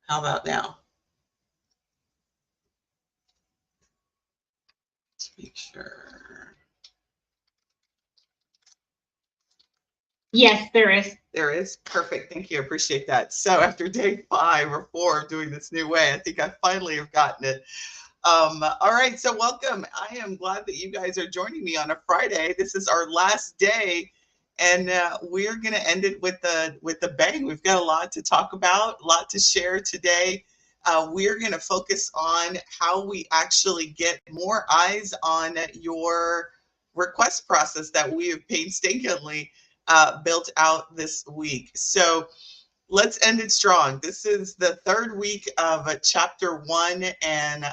How about now? Let's make sure. Yes, there is. There is. Perfect. Thank you. I appreciate that. So after day 5 or 4 of doing this new way, I think I finally have gotten it. All right. So welcome. I am glad that you guys are joining me on a Friday. This is our last day, and we're going to end it with the bang. We've got a lot to talk about, a lot to share today. We're going to focus on how we actually get more eyes on your request process that we have painstakingly built out this week. So let's end it strong. This is the third week of chapter 1, and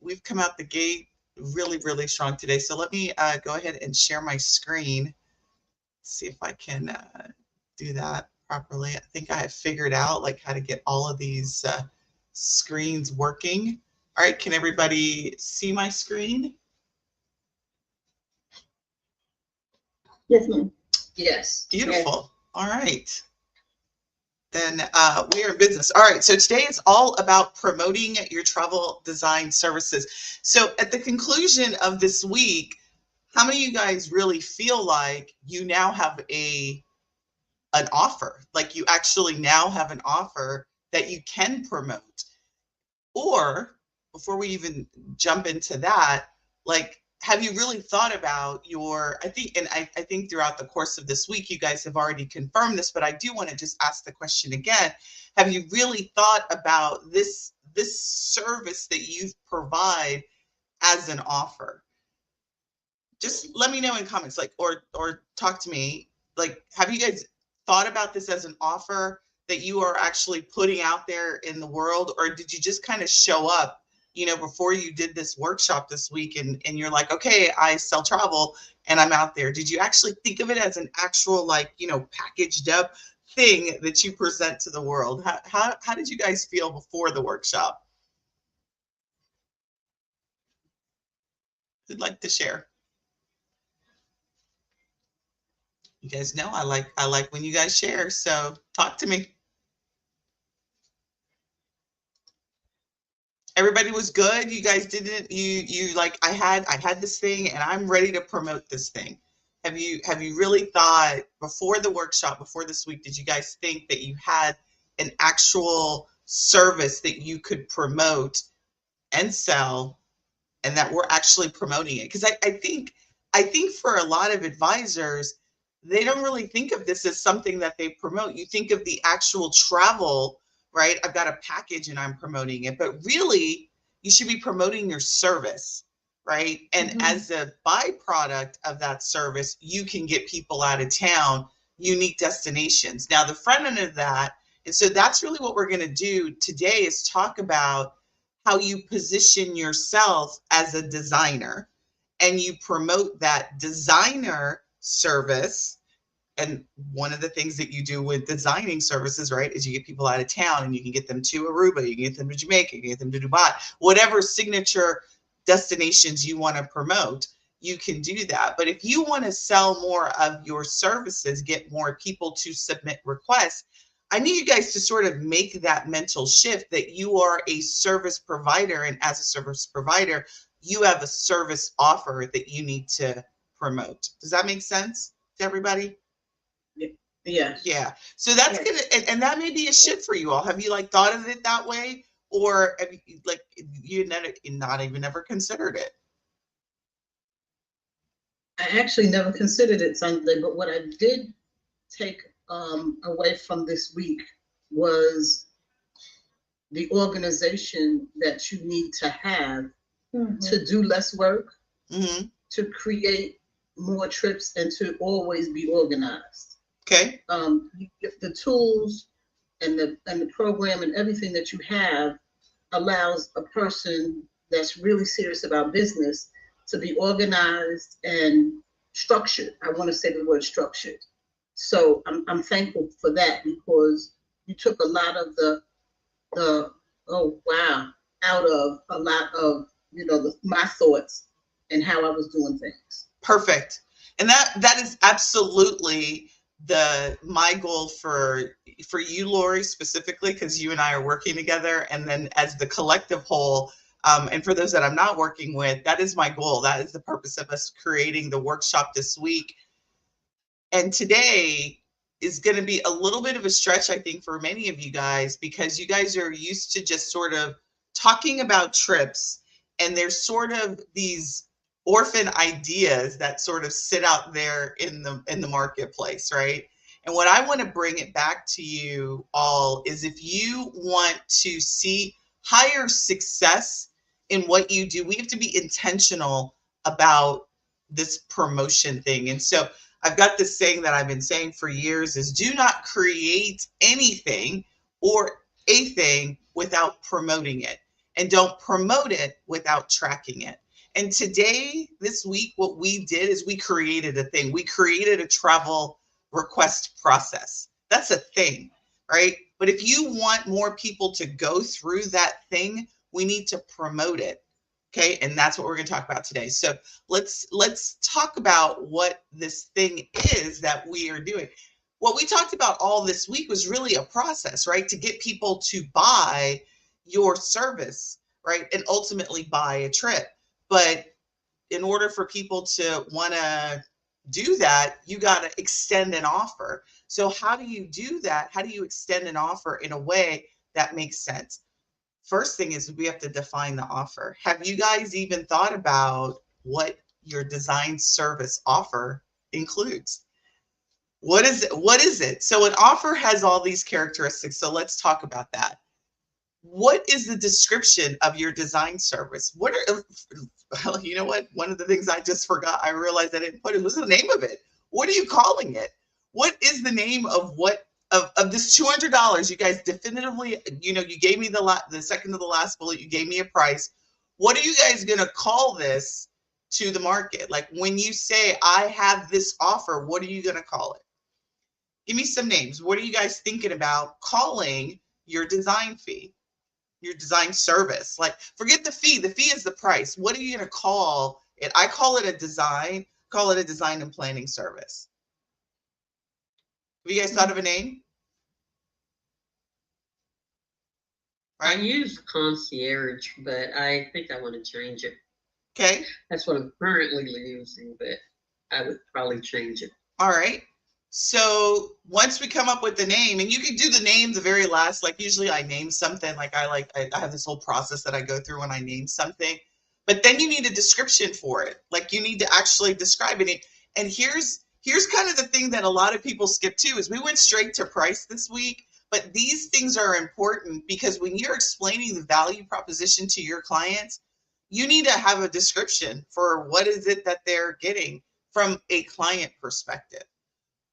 we've come out the gate really, really strong today. So let me go ahead and share my screen. See if I can do that properly. I think I have figured out like how to get all of these screens working. All right, can everybody see my screen? Yes, ma'am. Yes. Beautiful. All right. Then we are in business. All right. So today is all about promoting your travel design services. So at the conclusion of this week, how many of you guys really feel like you now have an offer? Like you actually now have an offer that you can promote? Or before we even jump into that, like, have you really thought about I think throughout the course of this week, you guys have already confirmed this, but I do want to just ask the question again. Have you really thought about this service that you provide as an offer? Just let me know in comments, like, or talk to me. Like, have you guys thought about this as an offer that you are actually putting out there in the world? Or did you just kind of show up, before you did this workshop this week and you're like, okay, I sell travel and I'm out there? Did you actually think of it as an actual, like, packaged up thing that you present to the world? How did you guys feel before the workshop? Who'd like to share? You guys know I like when you guys share, so talk to me. Everybody was good. You guys didn't you like I had this thing and I'm ready to promote this thing. Have you really thought before the workshop, before this week, did you guys think that you had an actual service that you could promote and sell, and that we're actually promoting it? Because I think for a lot of advisors, they don't really think of this as something that they promote. You think of the actual travel, right? I've got a package and I'm promoting it, but really you should be promoting your service, right? And as a byproduct of that service, you can get people out of town, unique destinations. Now, the front end of that, and so that's really what we're going to do today, is talk about how you position yourself as a designer and you promote that designer service. And one of the things that you do with designing services, right, is you get people out of town and you can get them to Aruba, you can get them to Jamaica, you can get them to Dubai, whatever signature destinations you want to promote, you can do that. But if you want to sell more of your services, get more people to submit requests, I need you guys to sort of make that mental shift that you are a service provider. And as a service provider, you have a service offer that you need to promote. Does that make sense to everybody? Yes. Yeah. So that's gonna, and that may be a shift for you all. Have you like thought of it that way, or have you, like, you not even ever considered it? I actually never considered it Sunday, but what I did take away from this week was the organization that you need to have to do less work, to create more trips, and to always be organized. Okay. The tools and the program and everything that you have allows a person that's really serious about business to be organized and structured. I want to say the word structured. So I'm thankful for that, because you took a lot of the out of a lot of my thoughts and how I was doing things. Perfect. And that is absolutely my goal for you, Lori, specifically, because you and I are working together, and then as the collective whole, and for those that I'm not working with, that is my goal. That is the purpose of us creating the workshop this week. And today is going to be a little bit of a stretch, I think, for many of you guys, because you guys are used to just sort of talking about trips, and there's sort of these orphan ideas that sort of sit out there in the marketplace, right? And what I want to bring it back to you all is, if you want to see higher success in what you do, we have to be intentional about this promotion thing. And so I've got this saying that I've been saying for years is, do not create anything or a thing without promoting it, and don't promote it without tracking it. And today, this week, what we did is we created a thing. We created a travel request process. That's a thing, right? But if you want more people to go through that thing, we need to promote it. Okay, and that's what we're going to talk about today. So let's talk about what this thing is that we are doing. What we talked about all this week was really a process, right? To get people to buy your service, right? And ultimately buy a trip. But in order for people to want to do that, you got to extend an offer. So how do you do that? How do you extend an offer in a way that makes sense? First thing is, we have to define the offer. Have you guys even thought about what your design service offer includes? What is it? What is it? So an offer has all these characteristics. So let's talk about that. What is the description of your design service? What are, well, you know what? One of the things I just forgot, I realized I didn't put it, was the name of it. What are you calling it? What is the name of what of this $200? You guys definitively, you gave me the second to the last bullet, you gave me a price. What are you guys going to call this to the market? Like, when you say, I have this offer, what are you going to call it? Give me some names. What are you guys thinking about calling your design fee, your design service? Like, forget the fee. The fee is the price. What are you going to call it? I call it a design and planning service. Have you guys thought of a name? Right. I use concierge, but I think I want to change it. Okay. That's what I'm currently using, but I would probably change it. All right. So once we come up with the name, and you can do the name the very last, like usually I name something, like I have this whole process that I go through when I name something, but then you need a description for it. Like, you need to actually describe it. And here's kind of the thing that a lot of people skip too, is we went straight to price this week. But these things are important, because when you're explaining the value proposition to your clients, you need to have a description for what is it that they're getting from a client perspective.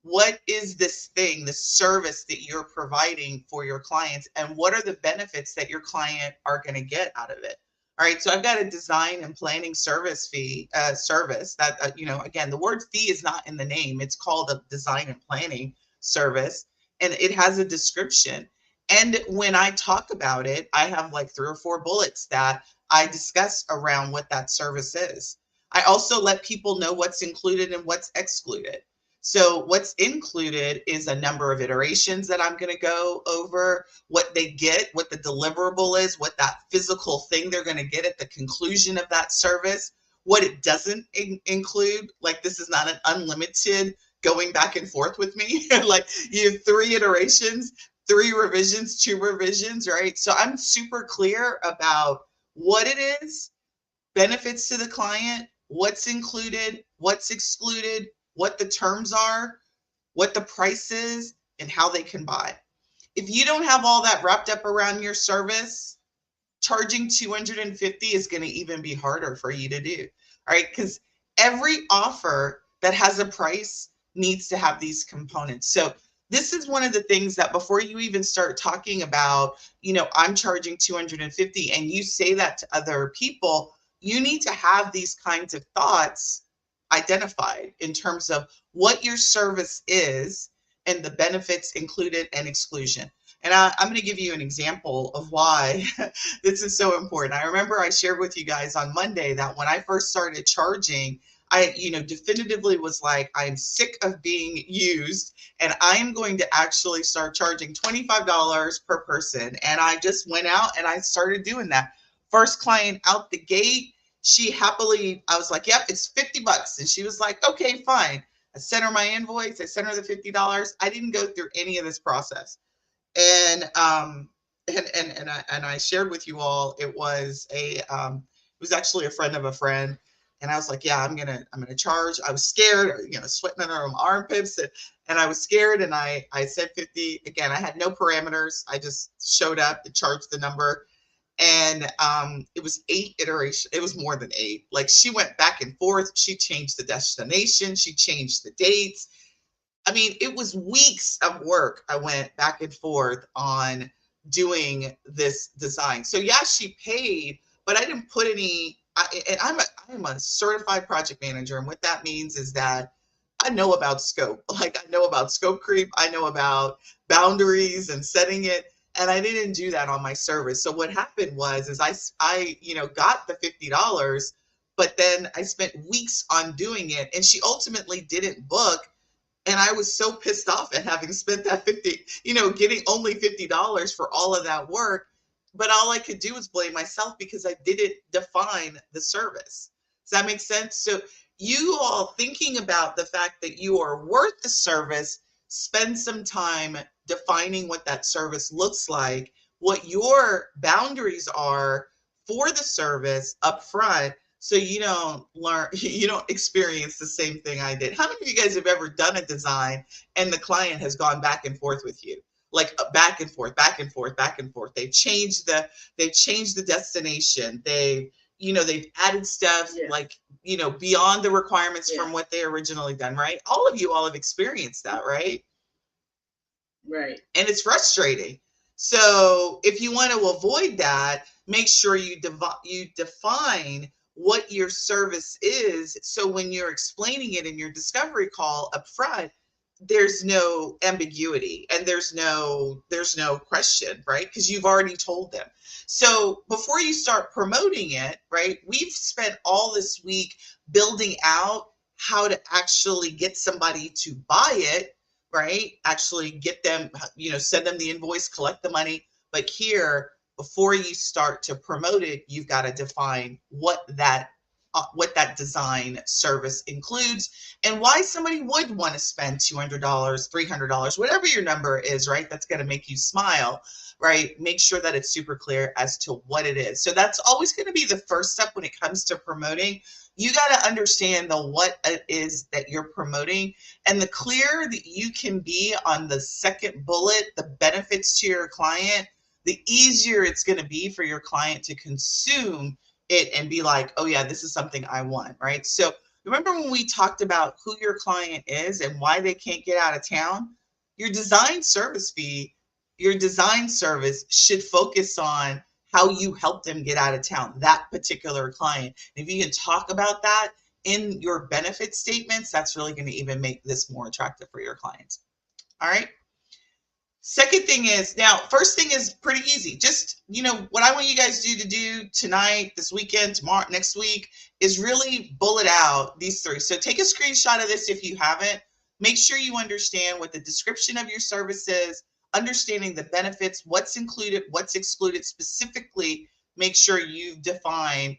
What is this thing, the service that you're providing for your clients, and what are the benefits that your client are going to get out of it? All right, so I've got a design and planning service fee, service that, again, the word fee is not in the name. It's called a design and planning service. And it has a description. And when I talk about it, I have like 3 or 4 bullets that I discuss around what that service is. I also let people know what's included and what's excluded. So what's included is a number of iterations that I'm going to go over, what they get, what the deliverable is, what that physical thing they're going to get at the conclusion of that service, what it doesn't include. Like, this is not an unlimited going back and forth with me. Like, you have 3 iterations, 3 revisions, 2 revisions, right? So I'm super clear about what it is, benefits to the client, what's included, what's excluded, what the terms are, what the price is, and how they can buy. If you don't have all that wrapped up around your service, charging $250 is going to even be harder for you to do, all right? Because every offer that has a price needs to have these components. So this is one of the things that, before you even start talking about, I'm charging $250, and you say that to other people, you need to have these kinds of thoughts identified in terms of what your service is and the benefits included and exclusion. And I'm going to give you an example of why this is so important. I remember I shared with you guys on Monday that when I first started charging, I, definitively was like, I'm sick of being used and I am going to actually start charging $25 per person. And I just went out and I started doing that. First client out the gate, she happily, I was like, yep, it's $50. And she was like, okay, fine. I sent her my invoice. I sent her the $50. I didn't go through any of this process. And I shared with you all, it was actually a friend of a friend. And I was like, yeah, I'm gonna charge. I was scared, sweating under my armpits, and I was scared. And I said 50. Again, I had no parameters. I just showed up and charged the number. And it was 8 iterations. It was more than 8. Like, she went back and forth. She changed the destination. She changed the dates. I mean, it was weeks of work. I went back and forth on doing this design. So yeah, she paid, but I didn't put any. And I'm a certified project manager, and what that means is that I know about scope. Like, I know about scope creep. I know about boundaries and setting it. And I didn't do that on my service. So what happened was, is I got the $50, but then I spent weeks on doing it, and she ultimately didn't book. And I was so pissed off at having spent that 50, getting only $50 for all of that work. But all I could do was blame myself because I didn't define the service. Does that make sense? So you all thinking about the fact that you are worth the service, spend some time defining what that service looks like, what your boundaries are for the service up front, so you don't experience the same thing I did. How many of you guys have ever done a design and the client has gone back and forth with you? Like, back and forth, back and forth, back and forth. They've changed the destination. They've added stuff, Yeah. like, beyond the requirements Yeah. from what they originally done, right? All of you all have experienced that, right? Right. And it's frustrating. So if you want to avoid that, make sure you define what your service is. So when you're explaining it in your discovery call up front, there's no ambiguity and there's no question, right? Because you've already told them. So before you start promoting it, right, we've spent all this week building out how to actually get somebody to buy it, right? Actually get them, send them the invoice, collect the money. But here, before you start to promote it, you've got to define what that design service includes and why somebody would want to spend $200, $300, whatever your number is, right? That's going to make you smile, right? Make sure that it's super clear as to what it is. So that's always going to be the first step when it comes to promoting. You got to understand the what it is that you're promoting, and the clearer that you can be on the second bullet, the benefits to your client, the easier it's going to be for your client to consume it and be like, oh yeah, this is something I want, right? So remember when we talked about who your client is and why they can't get out of town? Your design service should focus on how you help them get out of town, that particular client. If you can talk about that in your benefit statements, that's really going to even make this more attractive for your clients. All right. Second thing is, now, first thing is pretty easy. Just, what I want you guys to do tonight, this weekend, tomorrow, next week, is really bullet out these 3. So take a screenshot of this if you haven't. Make sure you understand what the description of your service is, understanding the benefits, what's included, what's excluded. Specifically, make sure you define,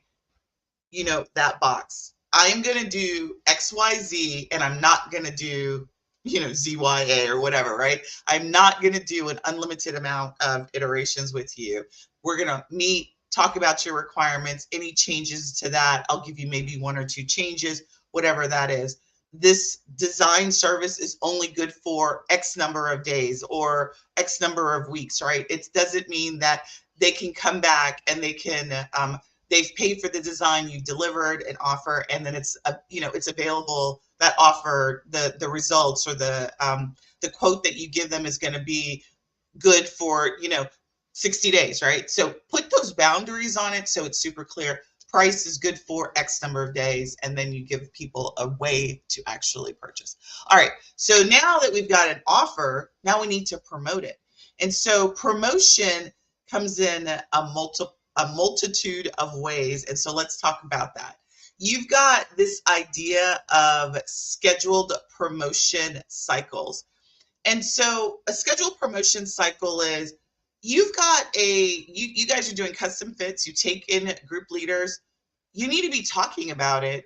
that box. I am going to do XYZ, and I'm not going to do ZYA or whatever, right? I'm not going to do an unlimited amount of iterations with you. We're going to meet, talk about your requirements, any changes to that. I'll give you maybe 1 or 2 changes, whatever that is. This design service is only good for X number of days or X number of weeks, right? It doesn't mean that they can come back and they can, they've paid for the design, you've delivered an offer, and then it's available. That offer, the results or the quote that you give them is going to be good for 60 days, right? So put those boundaries on it so it's super clear. Price is good for X number of days, and then you give people a way to actually purchase. All right, so now that we've got an offer, now we need to promote it. And so promotion comes in a multitude of ways, and so let's talk about that. you've got this idea of scheduled promotion cycles. And so a scheduled promotion cycle is you've got you guys are doing custom fits, you take in group leaders, you need to be talking about it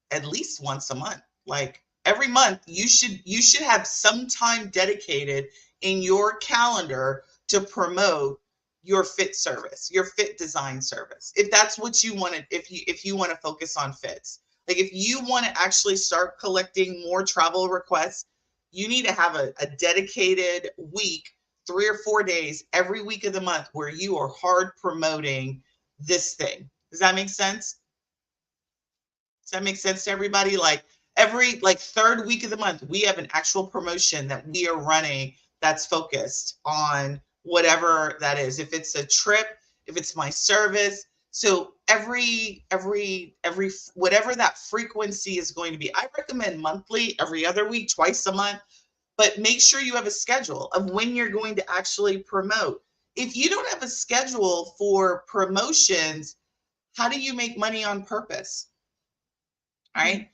at least once a month. Like every month you should have some time dedicated in your calendar to promote your fit service, your fit design service. If that's what you want to, if you want to focus on fits. Like if you want to actually start collecting more travel requests, you need to have a dedicated week, 3 or 4 days every week of the month where you are hard promoting this thing. Does that make sense? Does that make sense to everybody? Like every third week of the month, we have an actual promotion that we are running that's focused on whatever that is. If it's a trip, if it's my service. So every whatever that frequency is going to be. I recommend monthly, every other week, twice a month, but make sure you have a schedule of when you're going to actually promote. If you don't have a schedule for promotions, how do you make money on purpose? All right.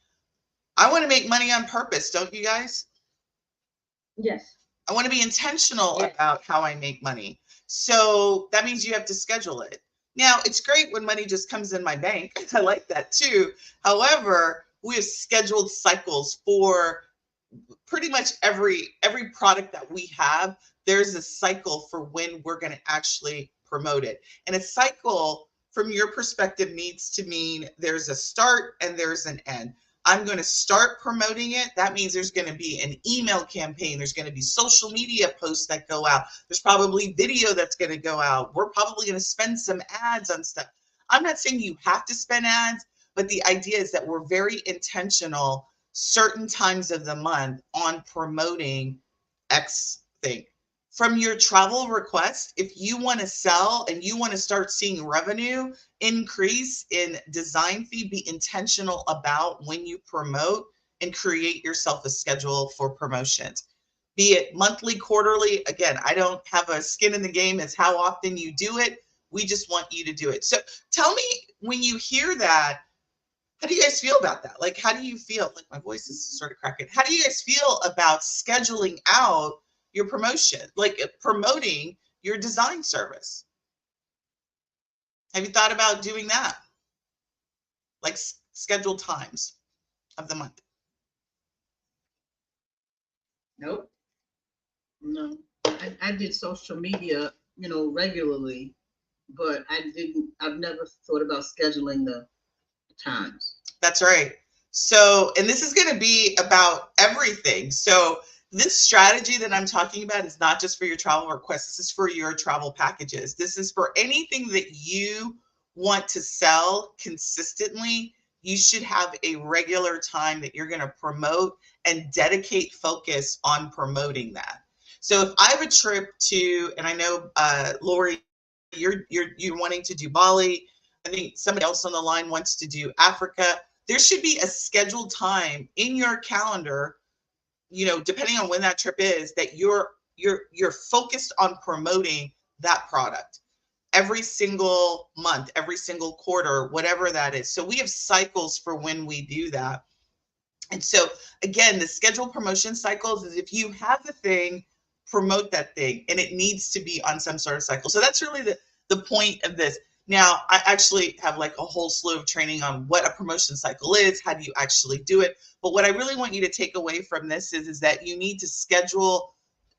I want to make money on purpose, don't you guys? Yes. I want to be intentional Yes. about how I make money. So that means you have to schedule it. Now, it's great when money just comes in my bank. I like that too. However, we have scheduled cycles for pretty much every product that we have. There's a cycle for when we're going to actually promote it. And a cycle from your perspective needs to mean there's a start and there's an end. I'm going to start promoting it. That means there's going to be an email campaign. There's going to be social media posts that go out. There's probably video that's going to go out. We're probably going to spend some ads on stuff. I'm not saying you have to spend ads, but the idea is that we're very intentional certain times of the month on promoting X thing. From your travel request, if you want to sell and you want to start seeing revenue increase in design fee, be intentional about when you promote and create yourself a schedule for promotions. Be it monthly, quarterly. Again, I don't have a skin in the game as how often you do it. We just want you to do it. So tell me when you hear that, how do you guys feel about that? Like, how do you feel? Like my voice is sort of cracking. How do you guys feel about scheduling out your promotion, like promoting your design service? Have you thought about doing that? Like scheduled times of the month? Nope. No. I did social media, regularly, but I've never thought about scheduling the times. That's right. So, and this is going to be about everything. So this strategy that I'm talking about is not just for your travel requests. This is for your travel packages. This is for anything that you want to sell consistently. You should have a regular time that you're going to promote and dedicate focus on promoting that. So if I have a trip to, and I know Lori, you're wanting to do Bali. I think somebody else on the line wants to do Africa. There should be a scheduled time in your calendar, depending on when that trip is, that you're focused on promoting that product every single month, every single quarter, whatever that is. So we have cycles for when we do that. And so again, the scheduled promotion cycles is if you have the thing, promote that thing, and it needs to be on some sort of cycle. So that's really the point of this. Now, I actually have like a whole slew of training on what a promotion cycle is, how do you actually do it. But what I really want you to take away from this is that you need to schedule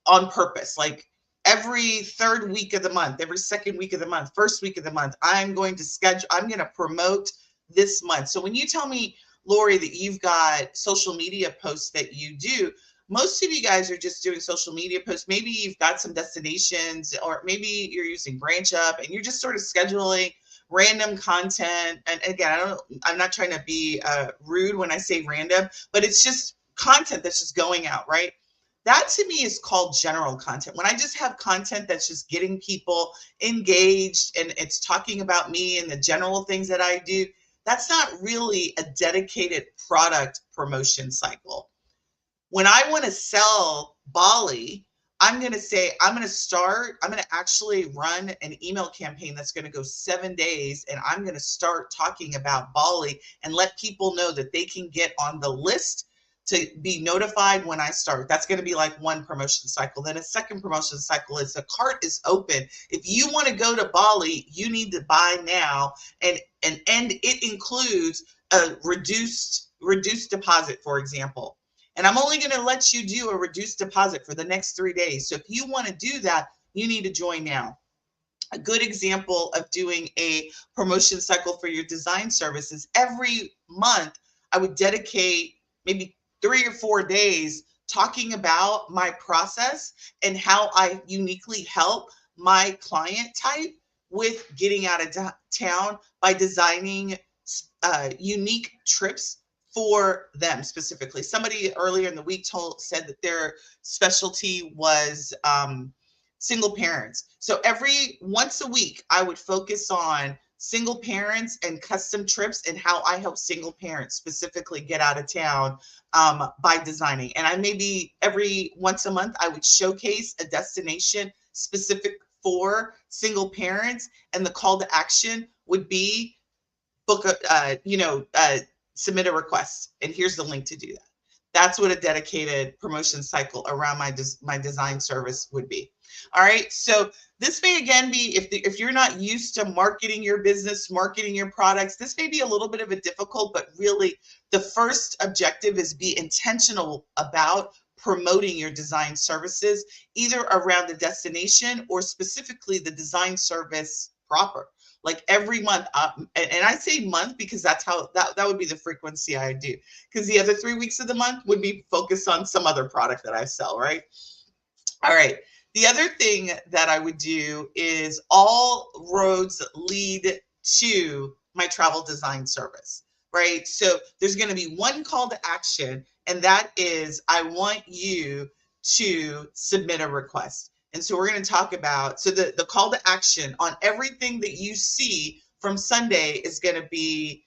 on purpose. Like every third week of the month, every second week of the month, first week of the month, I'm going to promote this month. So when you tell me, Lori, that you've got social media posts that you do, most of you guys are just doing social media posts. Maybe you've got some destinations, or maybe you're using BranchUp and you're just sort of scheduling random content. And again, I'm not trying to be rude when I say random, but it's just content that's just going out, right? That to me is called general content. When I just have content that's just getting people engaged and it's talking about me and the general things that I do, that's not really a dedicated product promotion cycle. When I want to sell Bali, I'm going to say, I'm going to actually run an email campaign that's going to go 7 days. And I'm going to start talking about Bali and let people know that they can get on the list to be notified when I start. That's going to be like one promotion cycle. Then a second promotion cycle is the cart is open. If you want to go to Bali, you need to buy now. And it includes a reduced deposit, for example. And I'm only going to let you do a reduced deposit for the next 3 days. So if you want to do that, you need to join now. A good example of doing a promotion cycle for your design services, every month I would dedicate maybe 3 or 4 days talking about my process and how I uniquely help my client type with getting out of town by designing unique trips for them specifically. Somebody earlier in the week said that their specialty was single parents. So once a week, I would focus on single parents and custom trips and how I help single parents specifically get out of town by designing. And I maybe every once a month, I would showcase a destination specific for single parents. And the call to action would be submit a request. And here's the link to do that. That's what a dedicated promotion cycle around my design service would be. All right. So this may again be, if you're not used to marketing your business, marketing your products, this may be a little bit of a difficult, but really the first objective is be intentional about promoting your design services, either around the destination or specifically the design service proper. Like every month, and I say month because that's how that would be the frequency I do. Because the other 3 weeks of the month would be focused on some other product that I sell, right? All right. The other thing that I would do is all roads lead to my travel design service, right? So there's going to be one call to action, and that is I want you to submit a request. And so we're going to talk about, so the call to action on everything that you see from Sunday is going to be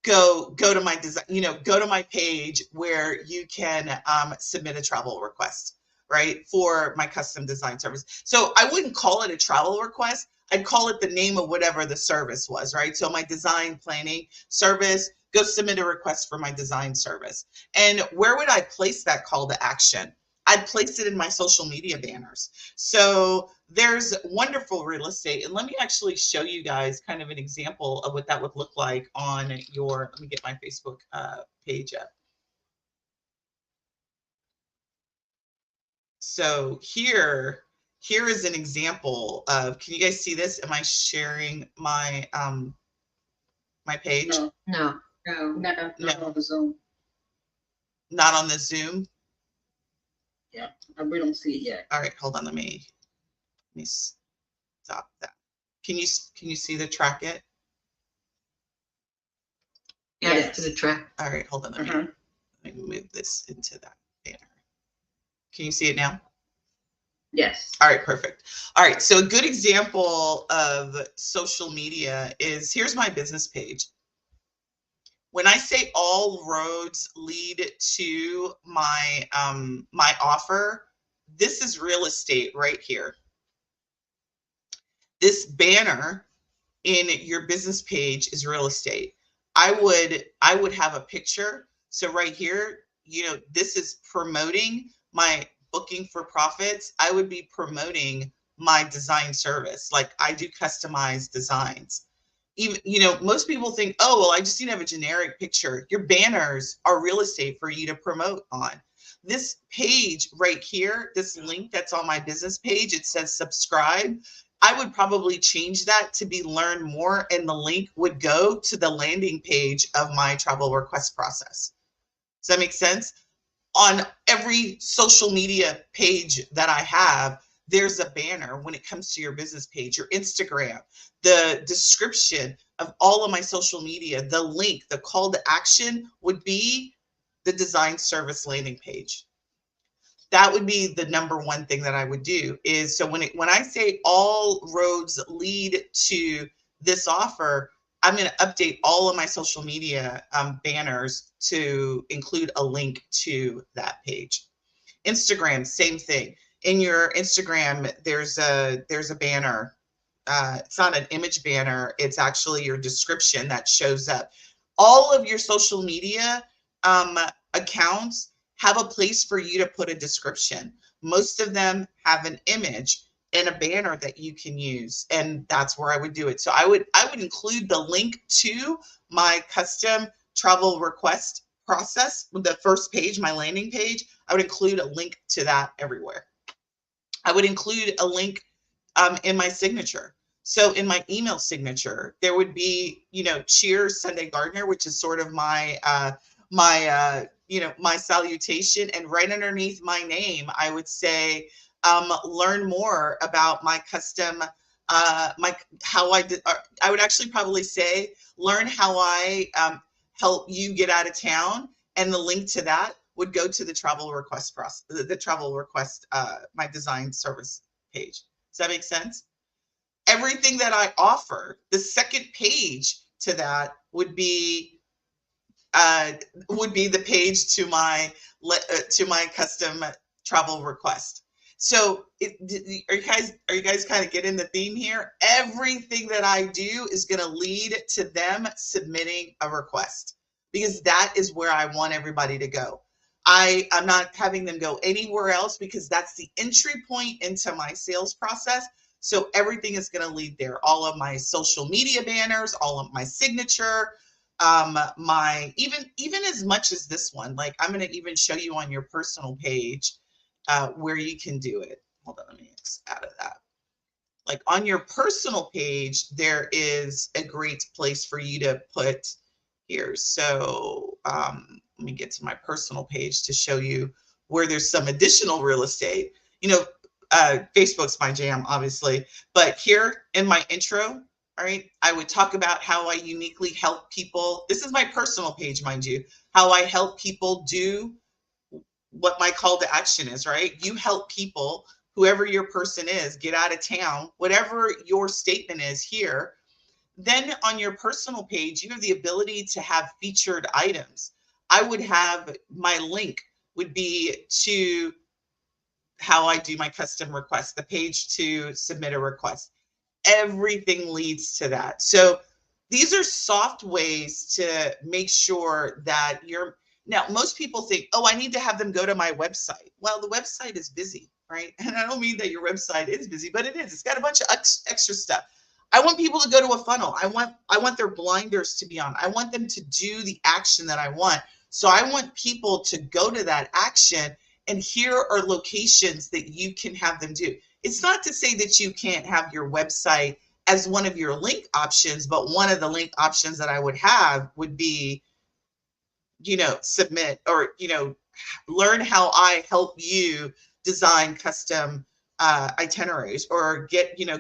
go to my design, go to my page where you can submit a travel request, right, for my custom design service. So I wouldn't call it a travel request. I'd call it the name of whatever the service was, right? So my design planning service, go submit a request for my design service. And where would I place that call to action? I'd place it in my social media banners. So there's wonderful real estate. And let me actually show you guys kind of an example of what that would look like on let me get my Facebook page up. So here is an example of, can you guys see this? Am I sharing my my page? No. Not on the Zoom. Not on the Zoom? Yeah, we don't see it yet. All right, hold on. Let me stop that. Can you see the track it? Yes, to the track. All right, hold on. Let me move this into that banner. Can you see it now? Yes. All right, perfect. All right, so a good example of social media is, here's my business page. When I say all roads lead to my my offer, this is real estate right here. This banner in your business page is real estate. I would have a picture. So right here, this is promoting my booking for profits. I would be promoting my design service. Like I do customized designs. Even, most people think, oh, well, I just need to have a generic picture. Your banners are real estate for you to promote on. This page right here, this link that's on my business page, it says subscribe. I would probably change that to be learn more, and the link would go to the landing page of my travel request process. Does that make sense? On every social media page that I have, there's a banner when it comes to your business page, your Instagram, the description of all of my social media, the link, the call to action would be the design service landing page. That would be the number one thing that I would do is, so when I say all roads lead to this offer, I'm going to update all of my social media banners to include a link to that page. Instagram, same thing. in your Instagram, there's a banner. It's not an image banner. It's actually your description that shows up. All of your social media accounts have a place for you to put a description. Most of them have an image and a banner that you can use, and that's where I would do it. So I would include the link to my custom travel request process, the first page, my landing page. I would include a link to that everywhere. I would include a link in my signature. So in my email signature, there would be, cheers Sunday Gardener, which is sort of my my salutation, and right underneath my name, I would say, learn more about my custom, I would actually probably say, learn how I help you get out of town, and the link to that would go to the travel request process, the travel request, my design service page. Does that make sense? Everything that I offer, the second page to that would be the page to my custom travel request. So are you guys kind of getting the theme here? Everything that I do is going to lead to them submitting a request, because that is where I want everybody to go. I'm not having them go anywhere else, because that's the entry point into my sales process. So everything is going to lead there. All of my social media banners, all of my signature, my even as much as this one. Like, I'm going to even show you on your personal page where you can do it. Hold on, let me X out of that. Like, on your personal page, there is a great place for you to put here. So let me get to my personal page to show you where there's some additional real estate. Facebook's my jam, obviously, but here in my intro, all right, I would talk about how I uniquely help people. This is my personal page, mind you, how I help people do what my call to action is, right? You help people, whoever your person is, get out of town, whatever your statement is here. Then on your personal page, you have the ability to have featured items. I would have, my link would be to how I do my custom request, the page to submit a request. Everything leads to that. So these are soft ways to make sure that now most people think, oh, I need to have them go to my website. Well, the website is busy, right? And I don't mean that your website is busy, but it is. It's got a bunch of extra stuff. I want people to go to a funnel. I want their blinders to be on. I want them to do the action that I want. So I want people to go to that action, and here are locations that you can have them do. It's not to say that you can't have your website as one of your link options, but one of the link options that I would have would be, submit, or, learn how I help you design custom itineraries, or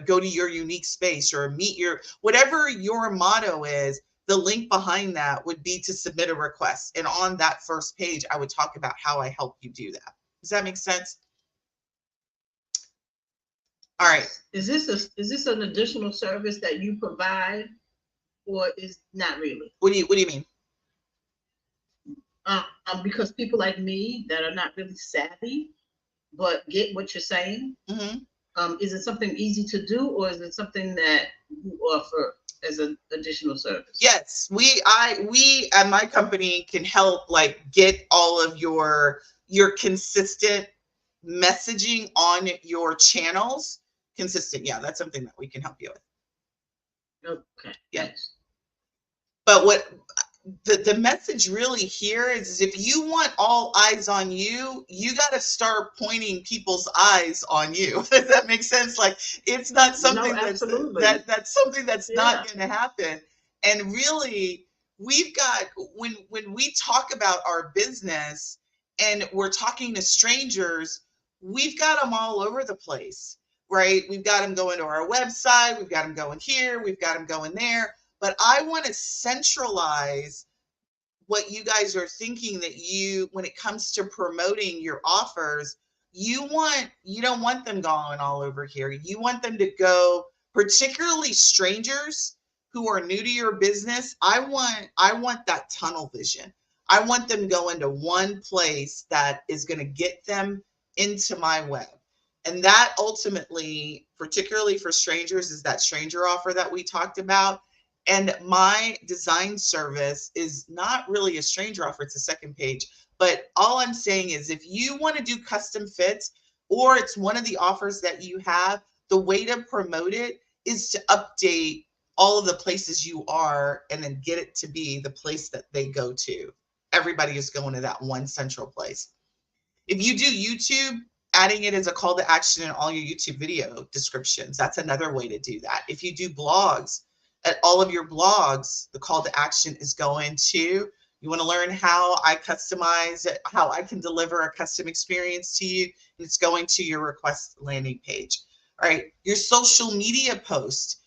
go to your unique space, or meet whatever your motto is. The link behind that would be to submit a request. And on that first page, I would talk about how I help you do that. Does that make sense? All right. Is this an additional service that you provide, or is not really? What do you mean? Because people like me that are not really savvy, but get what you're saying. Mm-hmm. Is it something easy to do, or is it something that you offer as an additional service? Yes, we at my company can help, like, get all of your consistent messaging on your channels consistent. Yeah, that's something that we can help you with. Okay. Yes. But what the message really here is, if you want all eyes on you, you got to start pointing people's eyes on you. Does that make sense? Like, it's not something that's something that's not going to happen. And really, we've got, when we talk about our business and we're talking to strangers, we've got them all over the place, right? We've got them going to our website, we've got them going here, we've got them going there. But I want to centralize what you guys are thinking, that when it comes to promoting your offers, you don't want them going all over here. You want them to go, particularly strangers who are new to your business. I want that tunnel vision. I want them going to one place that is going to get them into my web. And that ultimately, particularly for strangers, is that stranger offer that we talked about. And my design service is not really a stranger offer, it's a second page. But all I'm saying is if you want to do custom fits or it's one of the offers that you have, the way to promote it is to update all of the places you are and then get it to be the place that they go to. Everybody is going to that one central place. If you do YouTube, adding it as a call to action in all your YouTube video descriptions, that's another way to do that. If you do blogs, at all of your blogs, the call to action is going to, you want to learn how I customize it, how I can deliver a custom experience to you, and it's going to your request landing page. All right, your social media post.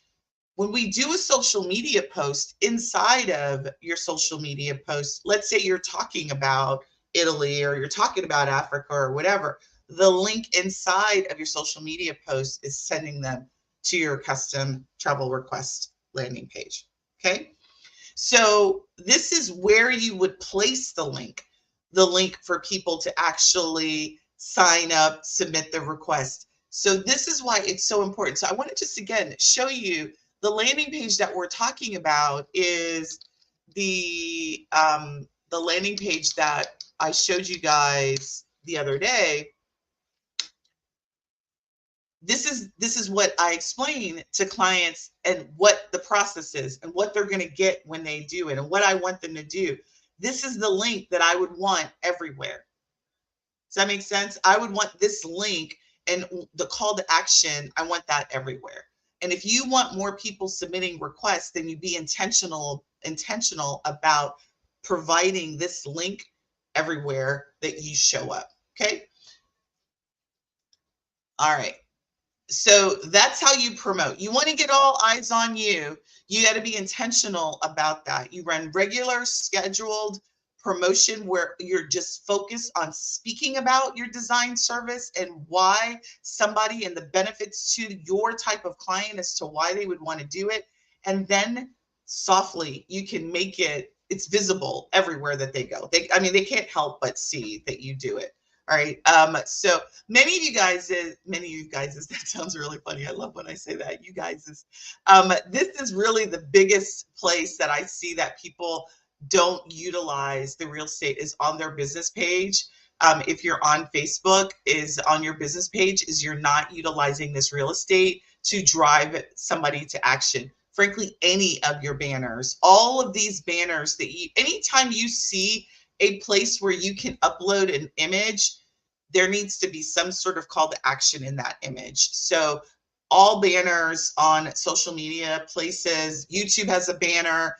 When we do a social media post, inside of your social media post, let's say you're talking about Italy or you're talking about Africa or whatever, the link inside of your social media post is sending them to your custom travel request landing page. Okay. So this is where you would place the link for people to actually sign up, submit the request. So this is why it's so important. So I want to just again show you the landing page that we're talking about is the landing page that I showed you guys the other day. This is what I explain to clients and what the process is and what they're going to get when they do it and what I want them to do. This is the link that I would want everywhere. Does that make sense? I would want this link and the call to action. I want that everywhere. And if you want more people submitting requests, then you be intentional about providing this link everywhere that you show up. Okay. All right. So that's how you promote. You want to get all eyes on you. You got to be intentional about that. You run regular scheduled promotion where you're just focused on speaking about your design service and why somebody and the benefits to your type of client as to why they would want to do it. And then softly, you can make it's visible everywhere that they go. They can't help but see that you do it. All right. So many of you guys, that sounds really funny. I love when I say that. You guys this is really the biggest place that I see that people don't utilize the real estate is on their business page. If you're on Facebook, is on your business page, is you're not utilizing this real estate to drive somebody to action. Frankly, any of your banners, all of these banners that anytime you see a place where you can upload an image, there needs to be some sort of call to action in that image. So all banners on social media places, YouTube has a banner,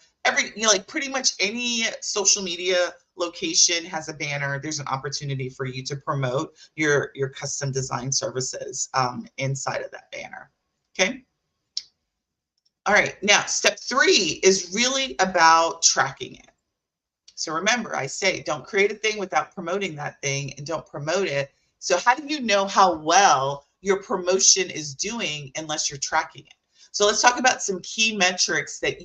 pretty much any social media location has a banner. There's an opportunity for you to promote your custom design services inside of that banner. Okay. All right. Now, step 3 is really about tracking it. So remember, I say don't create a thing without promoting that thing and don't promote it. So how do you know how well your promotion is doing unless you're tracking it? So let's talk about some key metrics that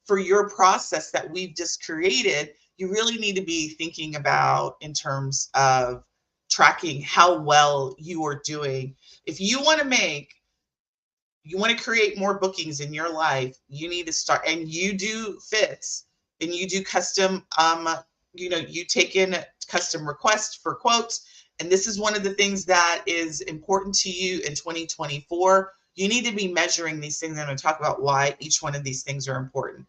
for your process that we've just created, you really need to be thinking about in terms of tracking how well you are doing. If you want to create more bookings in your life, you need to start, and you do fits, and you do custom, you take in custom requests for quotes. And this is one of the things that is important to you in 2024. You need to be measuring these things. I'm going to talk about why each one of these things are important.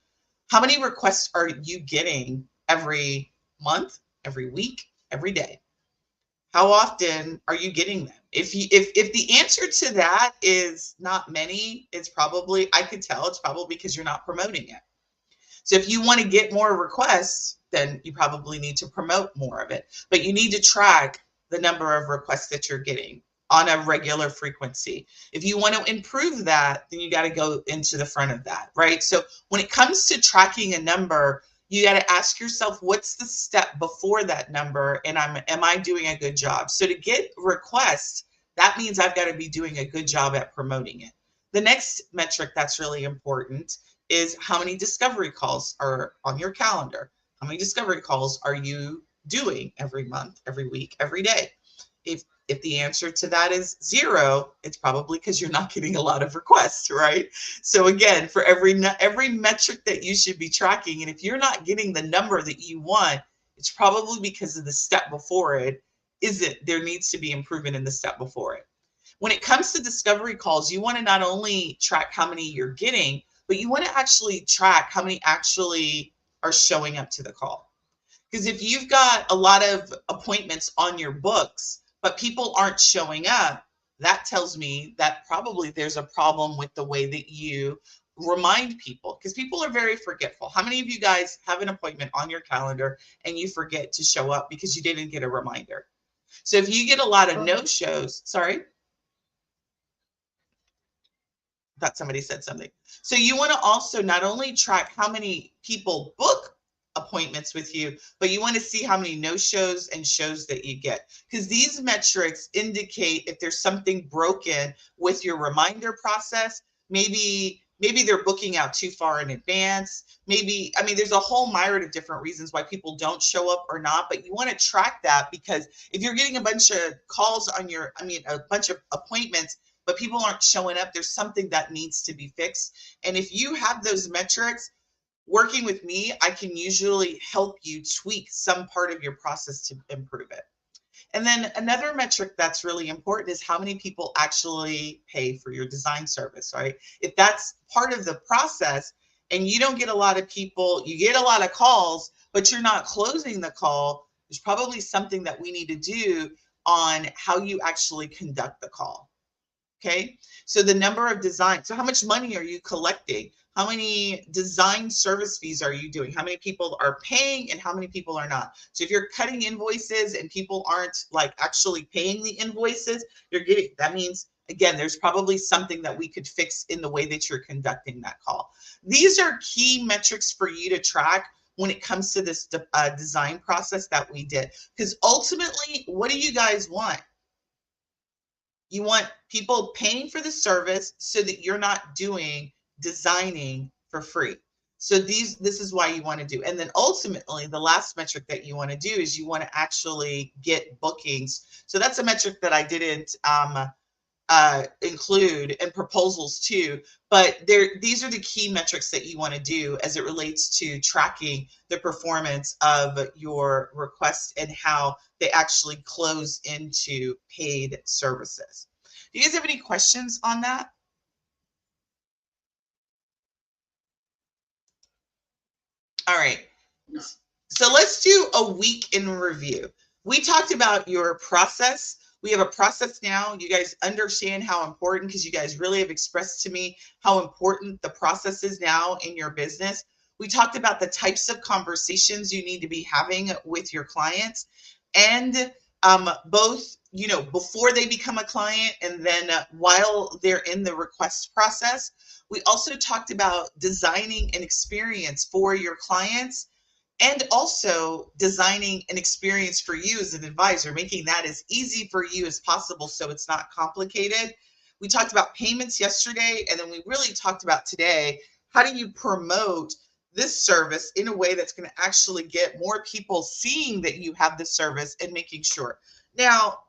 How many requests are you getting every month, every week, every day? How often are you getting them? If the answer to that is not many, I could tell it's probably because you're not promoting it. So if you want to get more requests, then you probably need to promote more of it. But you need to track the number of requests that you're getting on a regular frequency. If you want to improve that, then you got to go into the front of that, right? So when it comes to tracking a number, you got to ask yourself, what's the step before that number? And am I doing a good job? So to get requests, that means I've got to be doing a good job at promoting it. The next metric that's really important is how many discovery calls are on your calendar. How many discovery calls are you doing every month, every week, every day? If If the answer to that is 0, it's probably because you're not getting a lot of requests, right? So again, for every metric that you should be tracking, and if you're not getting the number that you want, it's probably because of the step before it there needs to be improvement in the step before it. When it comes to discovery calls, you want to not only track how many you're getting, but you want to actually track how many actually are showing up to the call. Because if you've got a lot of appointments on your books, but people aren't showing up, that tells me that probably there's a problem with the way that you remind people, because people are very forgetful. How many of you guys have an appointment on your calendar and you forget to show up because you didn't get a reminder? So if you get a lot of no-shows, sorry, thought somebody said something. So you want to also not only track how many people book appointments with you, but you want to see how many no-shows and shows that you get, because these metrics indicate if there's something broken with your reminder process. Maybe they're booking out too far in advance. Maybe, I mean, there's a whole myriad of different reasons why people don't show up or not, but you want to track that, because if you're getting a bunch of calls on a bunch of appointments, but people aren't showing up, there's something that needs to be fixed. And if you have those metrics, working with me, I can usually help you tweak some part of your process to improve it. And then another metric that's really important is how many people actually pay for your design service, right? If that's part of the process and you don't get a lot of people, you get a lot of calls, but you're not closing the call, there's probably something that we need to do on how you actually conduct the call. Okay, so the number of designs. So how much money are you collecting? How many design service fees are you doing? How many people are paying and how many people are not? So if you're cutting invoices and people aren't like actually paying the invoices, that means, again, there's probably something that we could fix in the way that you're conducting that call. These are key metrics for you to track when it comes to this design process that we did. Because ultimately, what do you guys want? You want people paying for the service so that you're not designing for free. So this is why you want to do. And then ultimately, the last metric that you want to do is you want to actually get bookings. So that's a metric that I didn't include, and proposals too. But these are the key metrics that you want to do as it relates to tracking the performance of your requests and how they actually close into paid services. Do you guys have any questions on that? All right. So let's do a week in review. We talked about your process. We have a process now. You guys understand how important, because you guys really have expressed to me how important the process is now in your business. We talked about the types of conversations you need to be having with your clients, and both, before they become a client and then while they're in the request process. We also talked about designing an experience for your clients, and also designing an experience for you as an advisor, making that as easy for you as possible so it's not complicated. We talked about payments yesterday, and then we really talked about today, how do you promote this service in a way that's going to actually get more people seeing that you have this service and making sure. Now,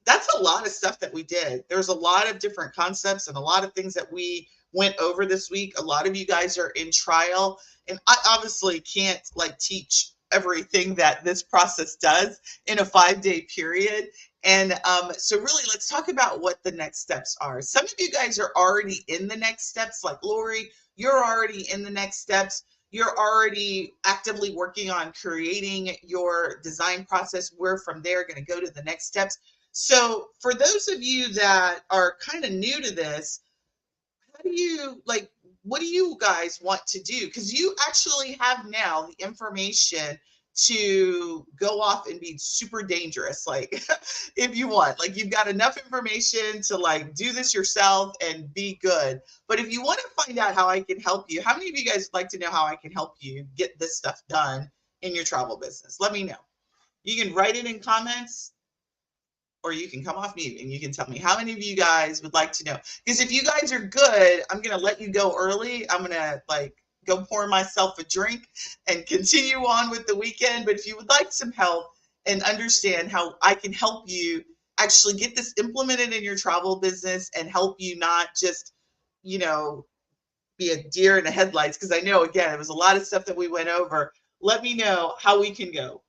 that's a lot of stuff that we did. There's a lot of different concepts and a lot of things that we went over this week. A lot of you guys are in trial, and I obviously can't teach everything that this process does in a 5-day period. And so really, let's talk about what the next steps are. Some of you guys are already in the next steps, like Lori, you're already in the next steps. You're already actively working on creating your design process. We're from there going to go to the next steps. So for those of you that are kind of new to this, what do you guys want to do? Because you actually have now the information to go off and be super dangerous, if you want. You've got enough information to do this yourself and be good. But if you want to find out how I can help you, how many of you guys would like to know how I can help you get this stuff done in your travel business? Let me know. You can write it in comments, or you can come off mute and you can tell me how many of you guys would like to know. Because if you guys are good, I'm going to let you go early. I'm going to go pour myself a drink and continue on with the weekend. But if you would like some help and understand how I can help you actually get this implemented in your travel business and help you not just, you know, be a deer in the headlights, because I know, again, it was a lot of stuff that we went over. Let me know how we can go.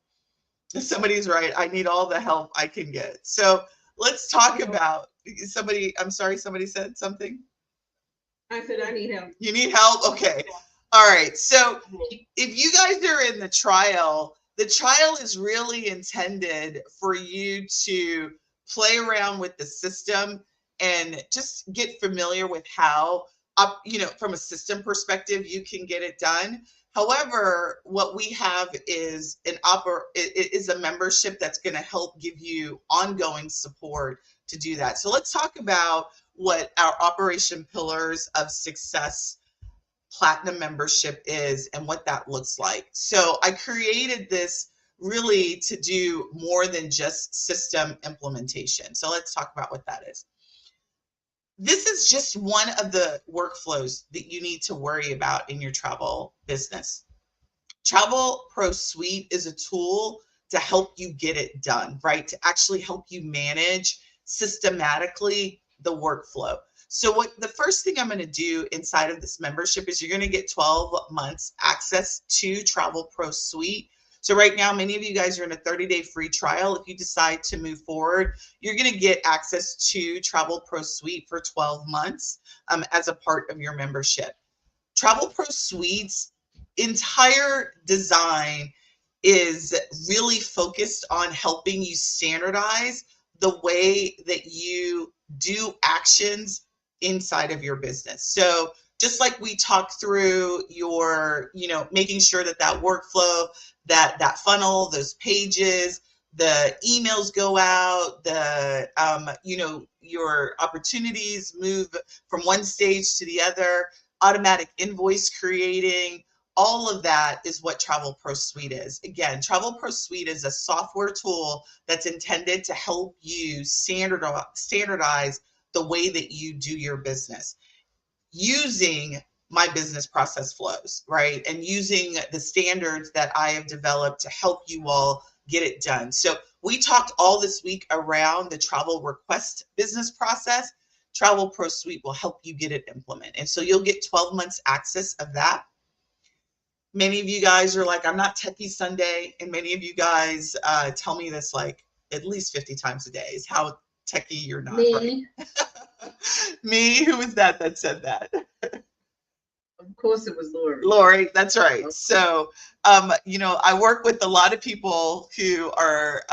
If somebody's right, I need all the help I can get. So let's talk about somebody. I'm sorry, somebody said something. I said I need help. You need help? Okay. All right. So if you guys are in the trial is really intended for you to play around with the system and just get familiar with how, you know, from a system perspective, you can get it done. However, what we have is a membership that's going to help give you ongoing support to do that. So let's talk about what our Operation Pillars of Success Platinum membership is and what that looks like. So I created this really to do more than just system implementation. So let's talk about what that is. This is just one of the workflows that you need to worry about in your travel business. Travel Pro Suite is a tool to help you get it done, right? To actually help you manage systematically the workflow. So what the first thing I'm going to do inside of this membership is you're going to get 12 months access to Travel Pro Suite. So right now, many of you guys are in a 30-day free trial. If you decide to move forward, you're going to get access to Travel Pro Suite for 12 months as a part of your membership. Travel Pro Suite's entire design is really focused on helping you standardize the way that you do actions inside of your business. So just like we talked through your, you know, making sure that that workflow, that funnel, those pages, the emails go out, the, you know, your opportunities move from one stage to the other, automatic invoice creating, all of that is what Travel Pro Suite is. Again, Travel Pro Suite is a software tool that's intended to help you standardize the way that you do your business using my business process flows, right? And using the standards that I have developed to help you all get it done. So we talked all this week around the travel request business process. Travel Pro Suite will help you get it implemented. And so you'll get 12 months access of that. Many of you guys are like, I'm not techie Sunday. And many of you guys tell me this like at least 50 times a day is how techie you're not. Me. Right? Me? Who was that said that? Of course it was Lori. Lori, that's right. Okay. So, you know, I work with a lot of people who are,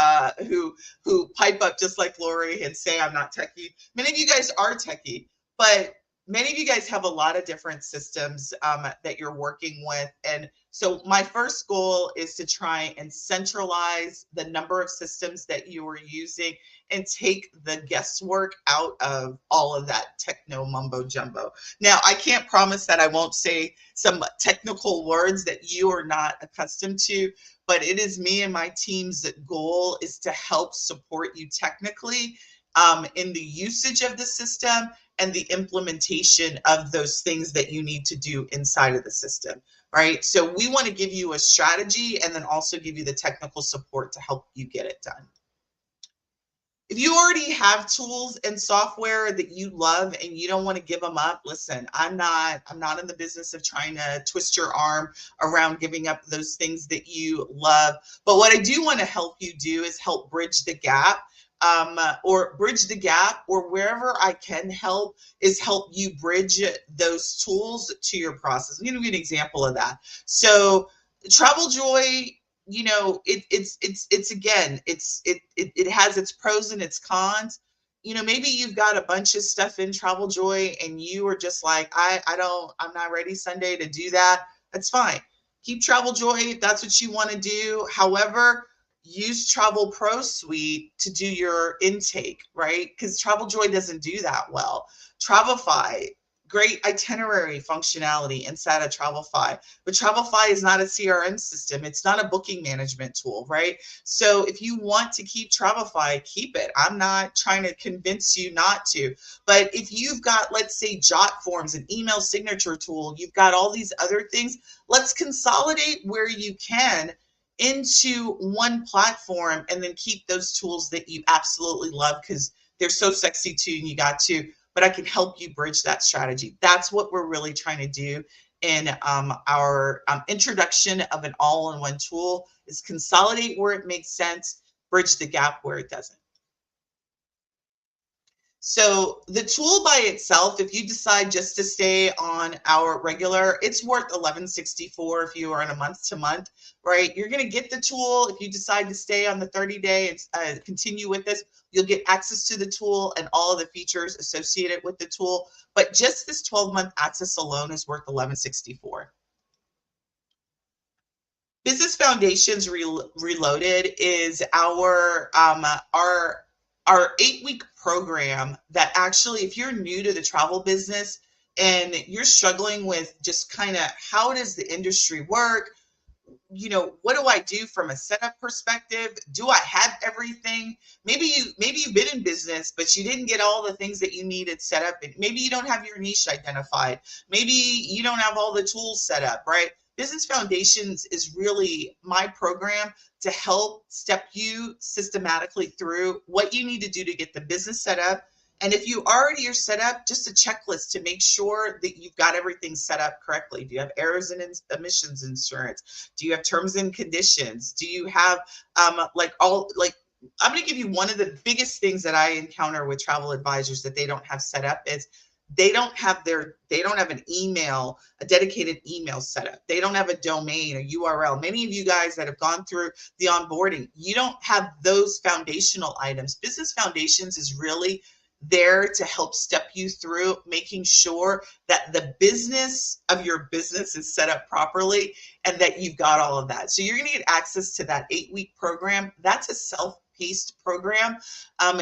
who pipe up just like Lori and say, I'm not techie. Many of you guys are techie, but many of you guys have a lot of different systems that you're working with. And so my first goal is to try and centralize the number of systems that you are using and take the guesswork out of all of that techno mumbo jumbo. Now, I can't promise that I won't say some technical words that you are not accustomed to, but it is me and my team's goal is to help support you technically in the usage of the system and the implementation of those things that you need to do inside of the system, right? So we want to give you a strategy and then also give you the technical support to help you get it done. If you already have tools and software that you love and you don't want to give them up, listen, I'm not in the business of trying to twist your arm around giving up those things that you love. But what I do want to help you do is help bridge the gap. Or wherever I can help is help you bridge those tools to your process. I'm going to give you an example of that. So Travel Joy, you know, it has its pros and its cons. You know, maybe you've got a bunch of stuff in Travel Joy and you are just like, I'm not ready Sunday to do that. That's fine. Keep Travel Joy if that's what you want to do. However, use Travel Pro Suite to do your intake, right? Because Travel Joy doesn't do that well. Travelify, great itinerary functionality inside of Travelify, but Travelify is not a CRM system. It's not a booking management tool, right? So if you want to keep Travelify, keep it. I'm not trying to convince you not to, but if you've got, let's say, Jotforms, an email signature tool, you've got all these other things, let's consolidate where you can into one platform and then keep those tools that you absolutely love because they're so sexy too and you got to, but I can help you bridge that strategy. That's what we're really trying to do in our introduction of an all-in-one tool is consolidate where it makes sense, bridge the gap where it doesn't. So the tool by itself, if you decide just to stay on our regular, it's worth $11.64 if you are on a month to month, right? You're going to get the tool. If you decide to stay on the 30-day and continue with this, you'll get access to the tool and all of the features associated with the tool. But just this 12-month access alone is worth $11.64. Business Foundations Reloaded is our 8-week program that actually, if you're new to the travel business and you're struggling with just kind of how does the industry work, you know, what do I do from a setup perspective? Do I have everything? Maybe you've been in business, but you didn't get all the things that you needed set up. Maybe you don't have your niche identified. Maybe you don't have all the tools set up, right? Business Foundations is really my program to help step you systematically through what you need to do to get the business set up. And if you already are set up, just a checklist to make sure that you've got everything set up correctly. Do you have errors and emissions insurance? Do you have terms and conditions? Do you have I'm going to give you one of the biggest things that I encounter with travel advisors that they don't have set up is they don't have an email, a dedicated email setup. They don't have a domain, a URL. Many of you guys that have gone through the onboarding, you don't have those foundational items. Business Foundations is really there to help step you through making sure that the business of your business is set up properly and that you've got all of that. So you're going to get access to that 8-week program. That's a self-paced program.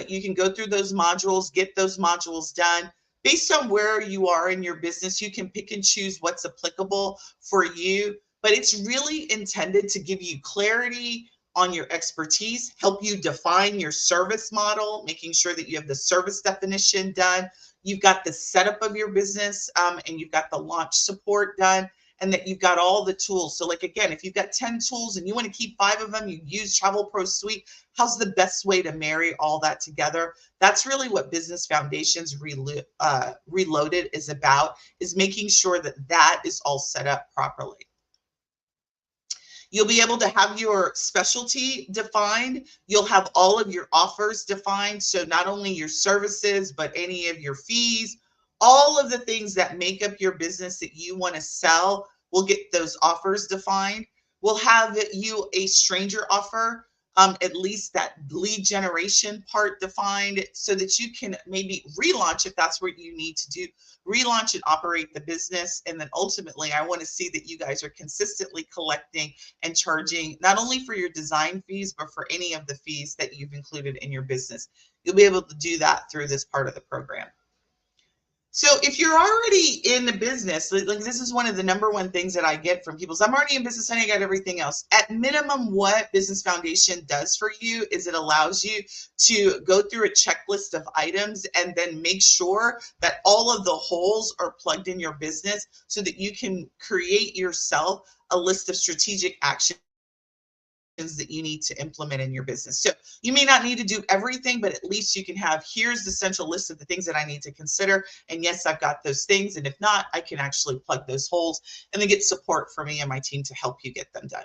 You can go through those modules, get those modules done. Based on where you are in your business, you can pick and choose what's applicable for you, but it's really intended to give you clarity on your expertise, help you define your service model, making sure that you have the service definition done, you've got the setup of your business, and you've got the launch support done, and that you've got all the tools. So like, again, if you've got 10 tools and you want to keep 5 of them, you use Travel Pro Suite, how's the best way to marry all that together? That's really what Business Foundations Reloaded is about, is making sure that that is all set up properly. You'll be able to have your specialty defined. You'll have all of your offers defined. So not only your services, but any of your fees, all of the things that make up your business that you want to sell, we'll get those offers defined. We'll have you a stranger offer, at least that lead generation part defined so that you can maybe relaunch if that's what you need to do, relaunch and operate the business. And then ultimately, I want to see that you guys are consistently collecting and charging not only for your design fees, but for any of the fees that you've included in your business. You'll be able to do that through this part of the program. So if you're already in the business, like this is one of the #1 things that I get from people is I'm already in business and I got everything else. At minimum, what Business Foundation does for you is it allows you to go through a checklist of items and then make sure that all of the holes are plugged in your business so that you can create yourself a list of strategic actions that you need to implement in your business. So you may not need to do everything, but at least you can have, here's the central list of the things that I need to consider. And yes, I've got those things. And if not, I can actually plug those holes and then get support from me and my team to help you get them done.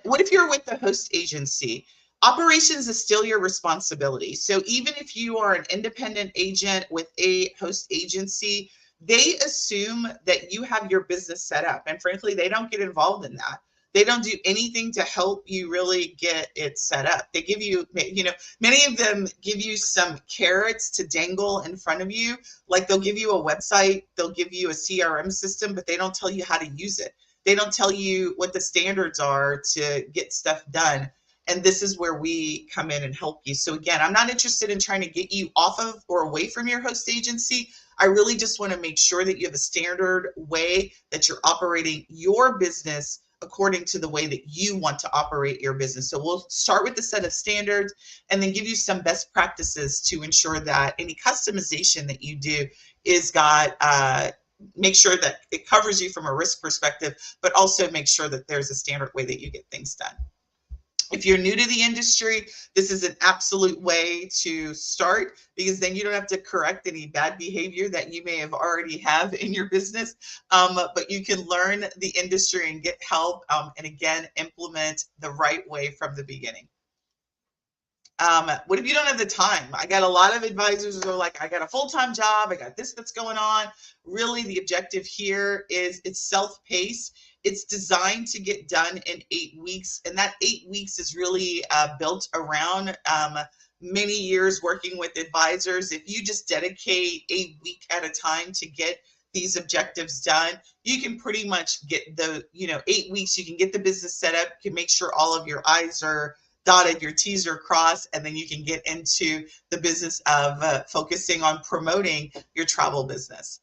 What if you're with the host agency? Operations is still your responsibility. So even if you are an independent agent with a host agency, they assume that you have your business set up. And frankly, they don't get involved in that. They don't do anything to help you really get it set up. They give you, many of them give you some carrots to dangle in front of you. Like they'll give you a website, they'll give you a CRM system, but they don't tell you how to use it. They don't tell you what the standards are to get stuff done. And this is where we come in and help you. So again, I'm not interested in trying to get you off of or away from your host agency. I really just want to make sure that you have a standard way that you're operating your business according to the way that you want to operate your business. So we'll start with the set of standards and then give you some best practices to ensure that any customization that you do is got make sure that it covers you from a risk perspective, but also make sure that there's a standard way that you get things done. If you're new to the industry, this is an absolute way to start, because then you don't have to correct any bad behavior that you may have already have in your business, but you can learn the industry and get help, and again, implement the right way from the beginning. What if you don't have the time? I got a lot of advisors who are like, I got a full-time job, I got this that's going on. Really, the objective here is it's self-paced. It's designed to get done in 8 weeks, and that 8 weeks is really built around many years working with advisors. If you just dedicate a week at a time to get these objectives done, you can pretty much get the 8 weeks. You can get the business set up, you can make sure all of your I's are dotted, your T's are crossed, and then you can get into the business of focusing on promoting your travel business.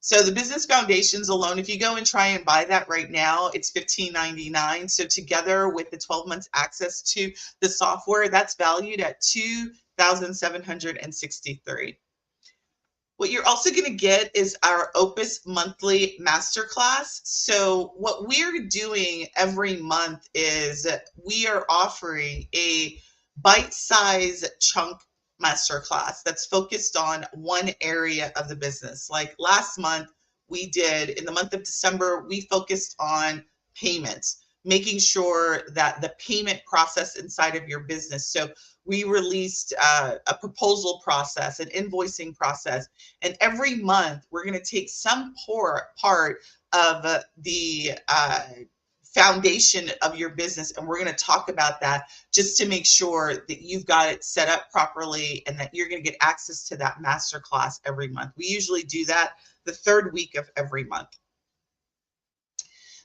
So the Business Foundations alone, if you go and try and buy that right now, it's $15.99. So together with the 12 months access to the software, that's valued at $2,763. What you're also going to get is our Opus monthly masterclass. So what we're doing every month is we are offering a bite-size chunk masterclass that's focused on one area of the business. Like last month, we did, in the month of December, we focused on payments, making sure that the payment process inside of your business. So we released a proposal process, an invoicing process, and every month we're going to take some part of the foundation of your business, and we're going to talk about that just to make sure that you've got it set up properly and that you're going to get access to that masterclass every month. We usually do that the third week of every month.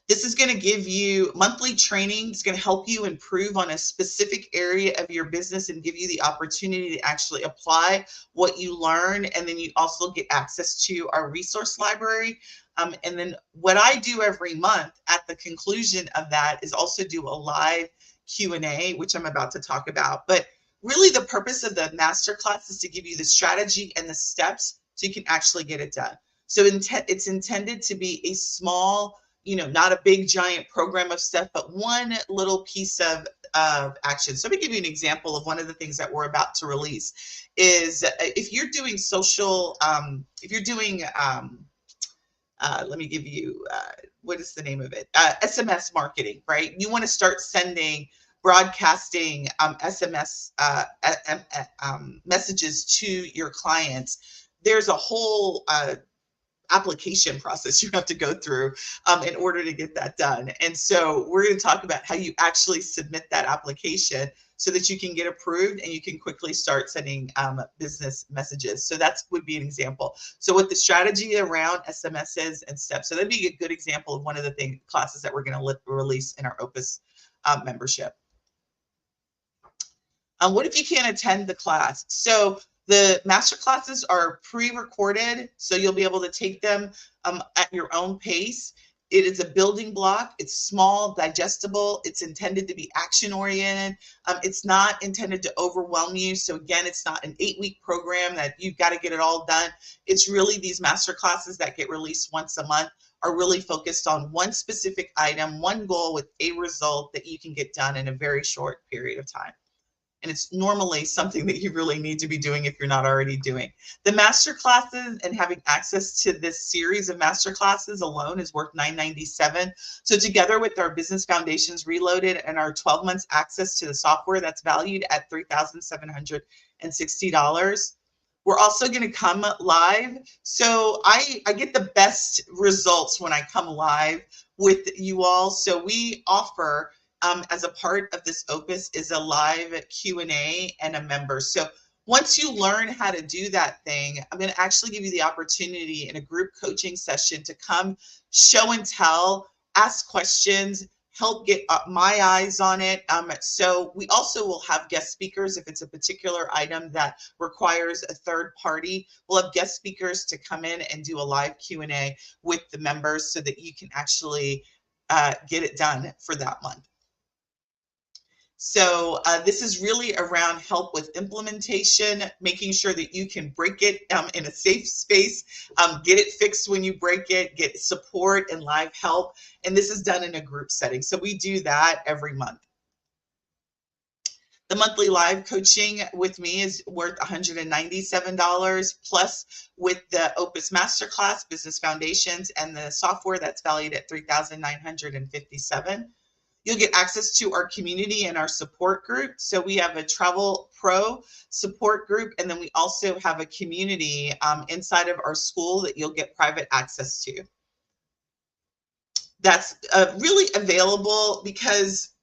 This is going to give you monthly training. It's going to help you improve on a specific area of your business and give you the opportunity to actually apply what you learn. And then you also get access to our resource library. And then what I do every month at the conclusion of that is also do a live Q&A, which I'm about to talk about. But really the purpose of the masterclass is to give you the strategy and the steps so you can actually get it done. So it's intended to be a small, not a big giant program of stuff, but one little piece of action. So let me give you an example of one of the things that we're about to release is if you're doing social, if you're doing, let me give you, what is the name of it? SMS marketing, right? You want to start sending, broadcasting SMS messages to your clients. There's a whole application process you have to go through in order to get that done. And so we're going to talk about how you actually submit that application so that you can get approved and you can quickly start sending business messages. So that would be an example. So what the strategy around SMS is and steps. So that'd be a good example of one of the classes that we're going to release in our Opus membership. What if you can't attend the class? So the master classes are pre-recorded, so you'll be able to take them at your own pace. It is a building block. It's small, digestible. It's intended to be action-oriented. It's not intended to overwhelm you. So again, it's not an 8-week program that you've got to get it all done. It's really these master classes that get released once a month are really focused on one specific item, one goal with a result that you can get done in a very short period of time. And it's normally something that you really need to be doing if you're not already doing. The master classes and having access to this series of master classes alone is worth $997. So together with our Business Foundations Reloaded and our 12 months access to the software, that's valued at $3,760. We're also going to come live. So I get the best results when I come live with you all. So we offer as a part of this Opus is a live Q&A and a member. So once you learn how to do that thing, I'm going to actually give you the opportunity in a group coaching session to come show and tell, ask questions, help get my eyes on it. So we also will have guest speakers if it's a particular item that requires a third party. We'll have guest speakers to come in and do a live Q&A with the members so that you can actually get it done for that month. So this is really around help with implementation, making sure that you can break it in a safe space, get it fixed when you break it, get support and live help. And this is done in a group setting. So we do that every month. The monthly live coaching with me is worth $197, plus with the Opus Masterclass, Business Foundations, and the software that's valued at $3,957. You'll get access to our community and our support group. So we have a Travel Pro support group, and then we also have a community inside of our school that you'll get private access to. That's really available because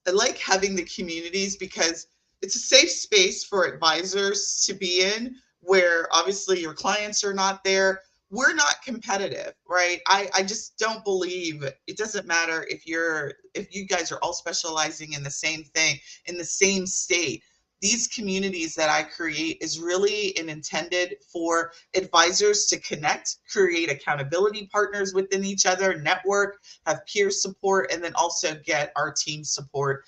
I like having the communities, because it's a safe space for advisors to be in, where obviously your clients are not there. We're not competitive, right? I just don't believe it doesn't matter if you guys are all specializing in the same thing in the same state. These communities that I create is really intended for advisors to connect, create accountability partners within each other, network, have peer support, and then also get our team support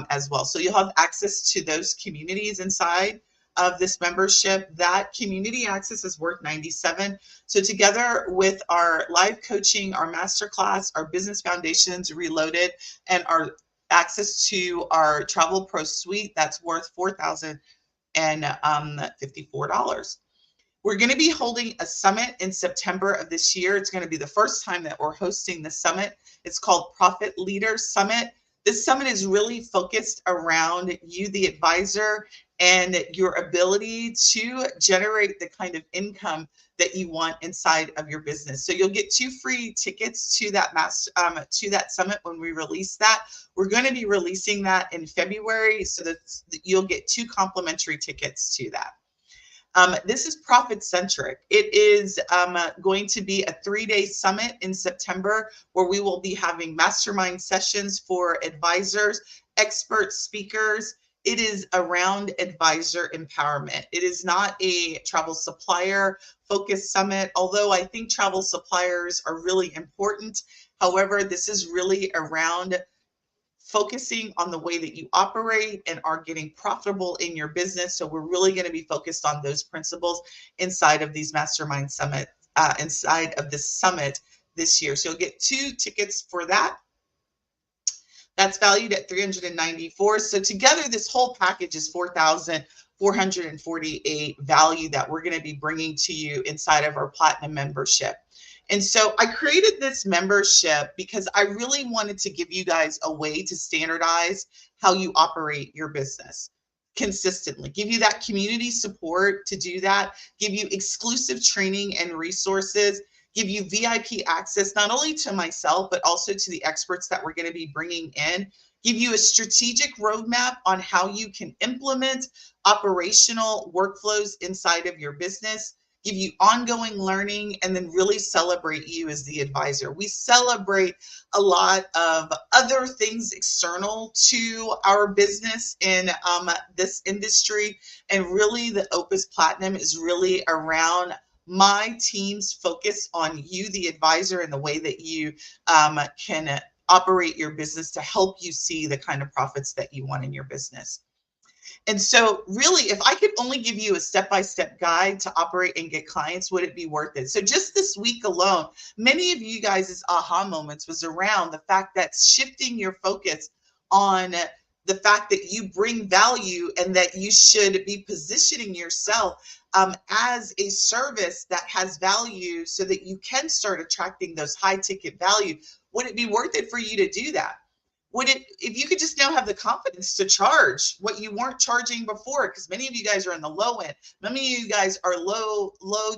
as well. So you'll have access to those communities inside of this membership. That community access is worth $97. So together with our live coaching, our masterclass, our Business Foundations Reloaded, and our access to our Travel Pro Suite, that's worth $4,054. We're going to be holding a summit in September of this year. It's going to be the first time that we're hosting the summit. It's called Profit Leader Summit. This summit is really focused around you, the advisor, and your ability to generate the kind of income that you want inside of your business. So you'll get 2 free tickets to that summit when we release that. We're going to be releasing that in February, so that you'll get 2 complimentary tickets to that. This is profit centric. It is going to be a 3-day summit in September, where we will be having mastermind sessions for advisors, expert speakers. It is around advisor empowerment. It is not a travel supplier focused summit, although I think travel suppliers are really important. However, this is really around focusing on the way that you operate and are getting profitable in your business. So we're really going to be focused on those principles inside of these mastermind summit, inside of this summit this year. So you'll get 2 tickets for that. That's valued at $394. So together, this whole package is $4,448 value that we're going to be bringing to you inside of our Platinum membership. And so I created this membership because I really wanted to give you guys a way to standardize how you operate your business consistently, give you that community support to do that, give you exclusive training and resources, give you VIP access, not only to myself, but also to the experts that we're going to be bringing in, give you a strategic roadmap on how you can implement operational workflows inside of your business, give you ongoing learning, and then really celebrate you as the advisor. We celebrate a lot of other things external to our business in this industry. And really the Opus Platinum is really around my team's focus on you, the advisor, and the way that you can operate your business to help you see the kind of profits that you want in your business. And so really, if I could only give you a step-by-step guide to operate and get clients, would it be worth it? So just this week alone, many of you guys' aha moments was around the fact that shifting your focus on the fact that you bring value and that you should be positioning yourself as a service that has value so that you can start attracting those high ticket value. Would it be worth it for you to do that? Would it, if you could just now have the confidence to charge what you weren't charging before, because many of you guys are in the low end, many of you guys are low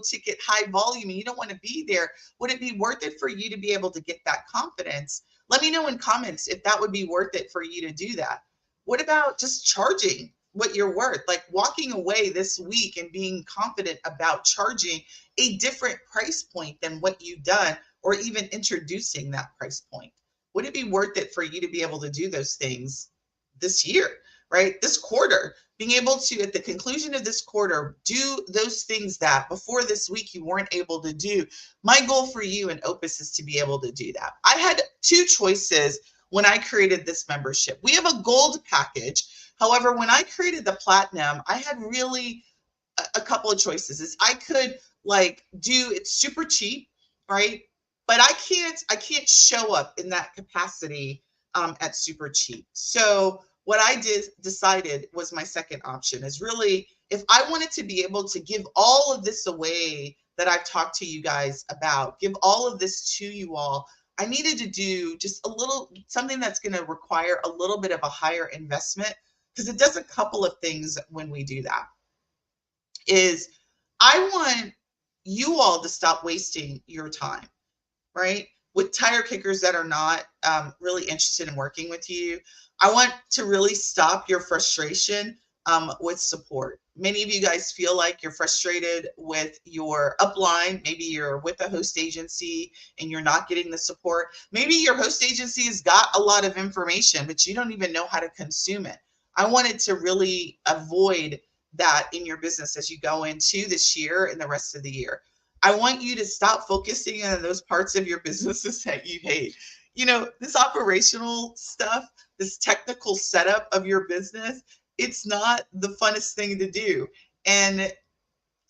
ticket, high volume, and you don't want to be there. Would it be worth it for you to be able to get that confidence? Let me know in comments if that would be worth it for you to do that. What about just charging what you're worth? Like walking away this week and being confident about charging a different price point than what you've done, or even introducing that price point. Would it be worth it for you to be able to do those things this year, right? This quarter, being able to, at the conclusion of this quarter, do those things that before this week you weren't able to do. My goal for you in Opus is to be able to do that. I had 2 choices when I created this membership. We have a gold package. However, when I created the platinum, I had really a couple of choices. Is I could like do it's super cheap, right? But I can't show up in that capacity at super cheap. So what I decided was my second option is really if I wanted to be able to give all of this away that I've talked to you guys about, give all of this to you all, I needed to do just a little something that's going to require a little bit of a higher investment because it does a couple of things when we do that. Is I want you all to stop wasting your time, right? With tire kickers that are not really interested in working with you. I want to really stop your frustration with support. Many of you guys feel like you're frustrated with your upline. Maybe you're with a host agency and you're not getting the support. Maybe your host agency has got a lot of information, but you don't even know how to consume it. I wanted to really avoid that in your business as you go into this year and the rest of the year. I want you to stop focusing on those parts of your businesses that you hate. You know, this operational stuff, this technical setup of your business, it's not the funnest thing to do. And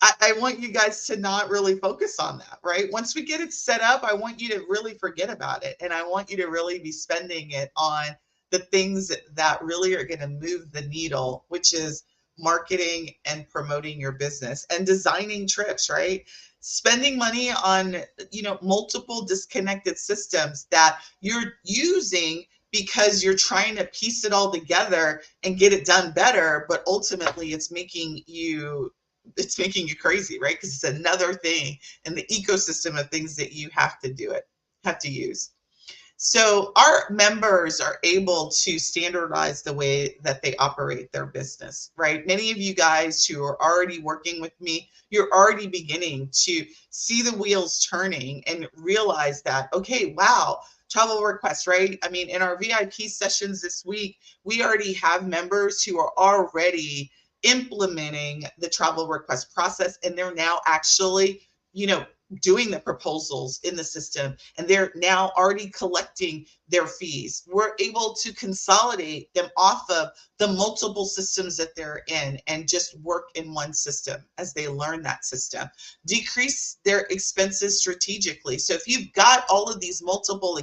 I want you guys to not really focus on that, right? Once we get it set up, I want you to really forget about it. And I want you to really be spending it on the things that really are going to move the needle, which is marketing and promoting your business and designing trips, right? Spending money on, multiple disconnected systems that you're using because you're trying to piece it all together and get it done better, but ultimately it's making you crazy, right? Because it's another thing in the ecosystem of things that you have to use. So our members are able to standardize the way that they operate their business, right? Many of you guys who are already working with me, you're already beginning to see the wheels turning and realize that, okay, wow, travel requests, right? I mean, in our VIP sessions this week, we already have members who are already implementing the travel request process, and they're now actually, doing the proposals in the system, and they're now already collecting their fees. We're able to consolidate them off of the multiple systems that they're in and just work in one system as they learn that system. Decrease their expenses strategically. So if you've got all of these multiple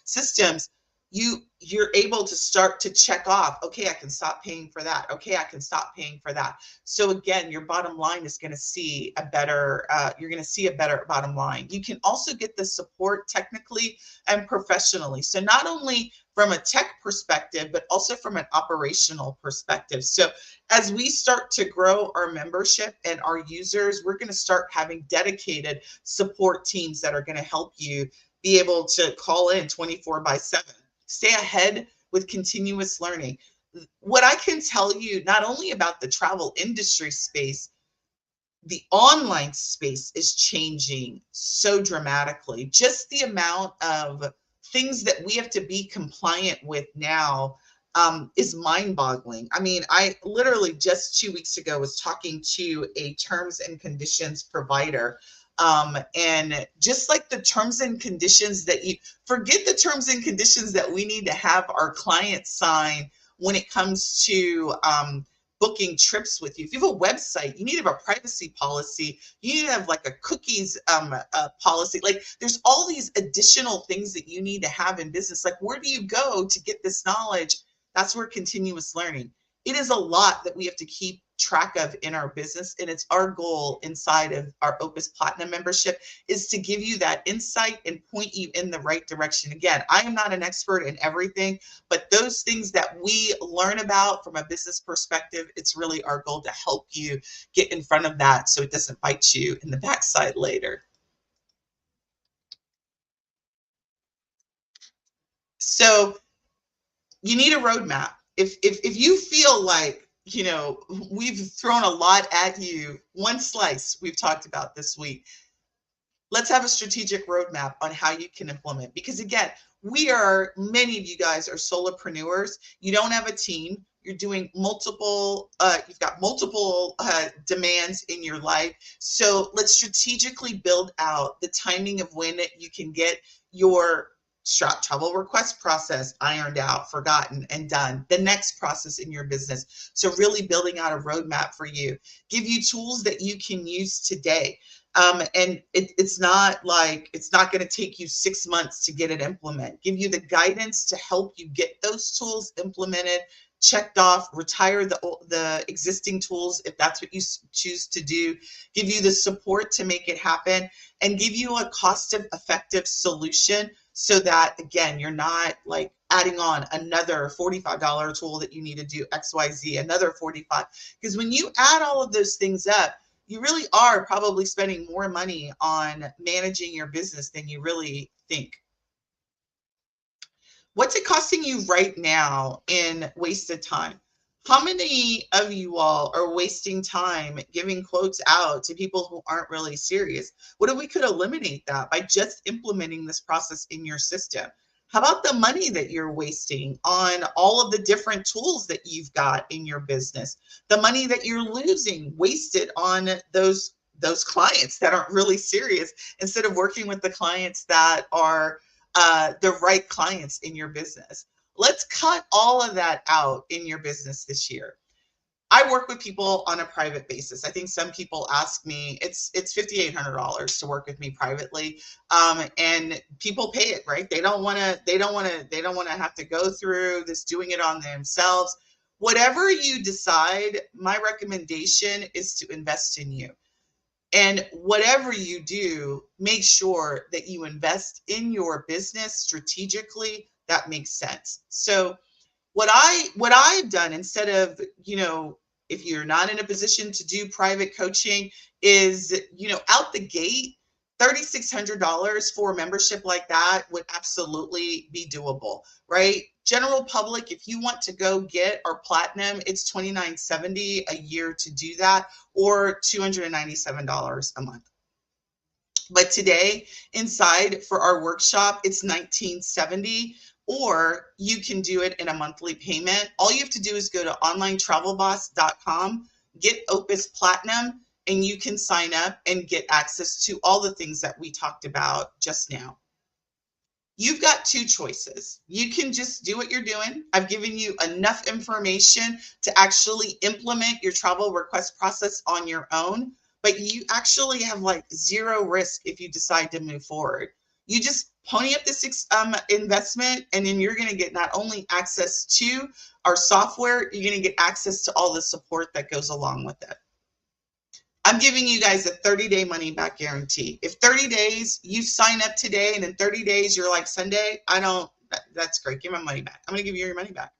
systems, you're able to start to check off, okay, I can stop paying for that. Okay, I can stop paying for that. So again, your bottom line is going to see a better, you're going to see a better bottom line. You can also get the support technically and professionally. So not only from a tech perspective, but also from an operational perspective. So as we start to grow our membership and our users, we're going to start having dedicated support teams that are going to help you be able to call in 24/7. Stay ahead with continuous learning. What I can tell you, not only about the travel industry space, the online space is changing so dramatically. Just the amount of things that we have to be compliant with now is mind-boggling. I mean, I literally just 2 weeks ago was talking to a terms and conditions provider. And just like the terms and conditions that forget the terms and conditions that we need to have our clients sign when it comes to booking trips with you. If you have a website, you need to have a privacy policy. You need to have like a cookies policy. Like there's all these additional things that you need to have in business. Like where do you go to get this knowledge? That's where continuous learning. It is a lot that we have to keep track of in our business, and it's our goal inside of our Opus Platinum membership is to give you that insight and point you in the right direction. Again, I am not an expert in everything, but those things that we learn about from a business perspective, it's really our goal to help you get in front of that so it doesn't bite you in the backside later. So you need a roadmap. If you feel like, we've thrown a lot at you, one slice we've talked about this week, let's have a strategic roadmap on how you can implement. Because again, many of you guys are solopreneurs. You don't have a team. You're doing you've got multiple demands in your life. So let's strategically build out the timing of when you can get your travel request process ironed out, forgotten, and done. The next process in your business. So really building out a roadmap for you. Give you tools that you can use today. And it's not like it's not going to take you 6 months to get it implemented. Give you the guidance to help you get those tools implemented, checked off, retire the existing tools if that's what you choose to do, give you the support to make it happen, and give you a cost-effective solution so that, again, you're not like adding on another $45 tool that you need to do XYZ, another $45. Because when you add all of those things up, you really are probably spending more money on managing your business than you really think. What's it costing you right now in wasted time? How many of you all are wasting time giving quotes out to people who aren't really serious? What if we could eliminate that by just implementing this process in your system? How about the money that you're wasting on all of the different tools that you've got in your business? The money that you're losing, wasted on those clients that aren't really serious, instead of working with the clients that are the right clients in your business. Let's cut all of that out in your business this year. I work with people on a private basis. I think some people ask me, it's $5,800 to work with me privately, and people pay it, right? They don't want to have to go through this doing it on themselves. Whatever you decide, my recommendation is to invest in you. And whateve you do, make sure that you invest in your business strategically. That makes sense. So what I've done, instead of, if you're not in a position to do private coaching, is, out the gate, $3,600 for a membership like that would absolutely be doable, right? General public, if you want to go get our platinum, it's $2,970 a year to do that, or $297 a month. But today, inside for our workshop, it's $1,970, or you can do it in a monthly payment. All you have to do is go to onlinetravelboss.com, get Opus Platinum, and you can sign up and get access to all the things that we talked about just now. You've got two choices. You can just do what you're doing. I've given you enough information to actually implement your travel request process on your own, but you actually have like zero risk if you decide to move forward. You just pony up this investment, and then you're going to get not only access to our software, you're going to get access to all the support that goes along with it. I'm giving you guys a 30-day money back guarantee. If 30 days, you sign up today, and in 30 days, you're like, Sunday, that's great. Give my money back. I'm going to give you your money back.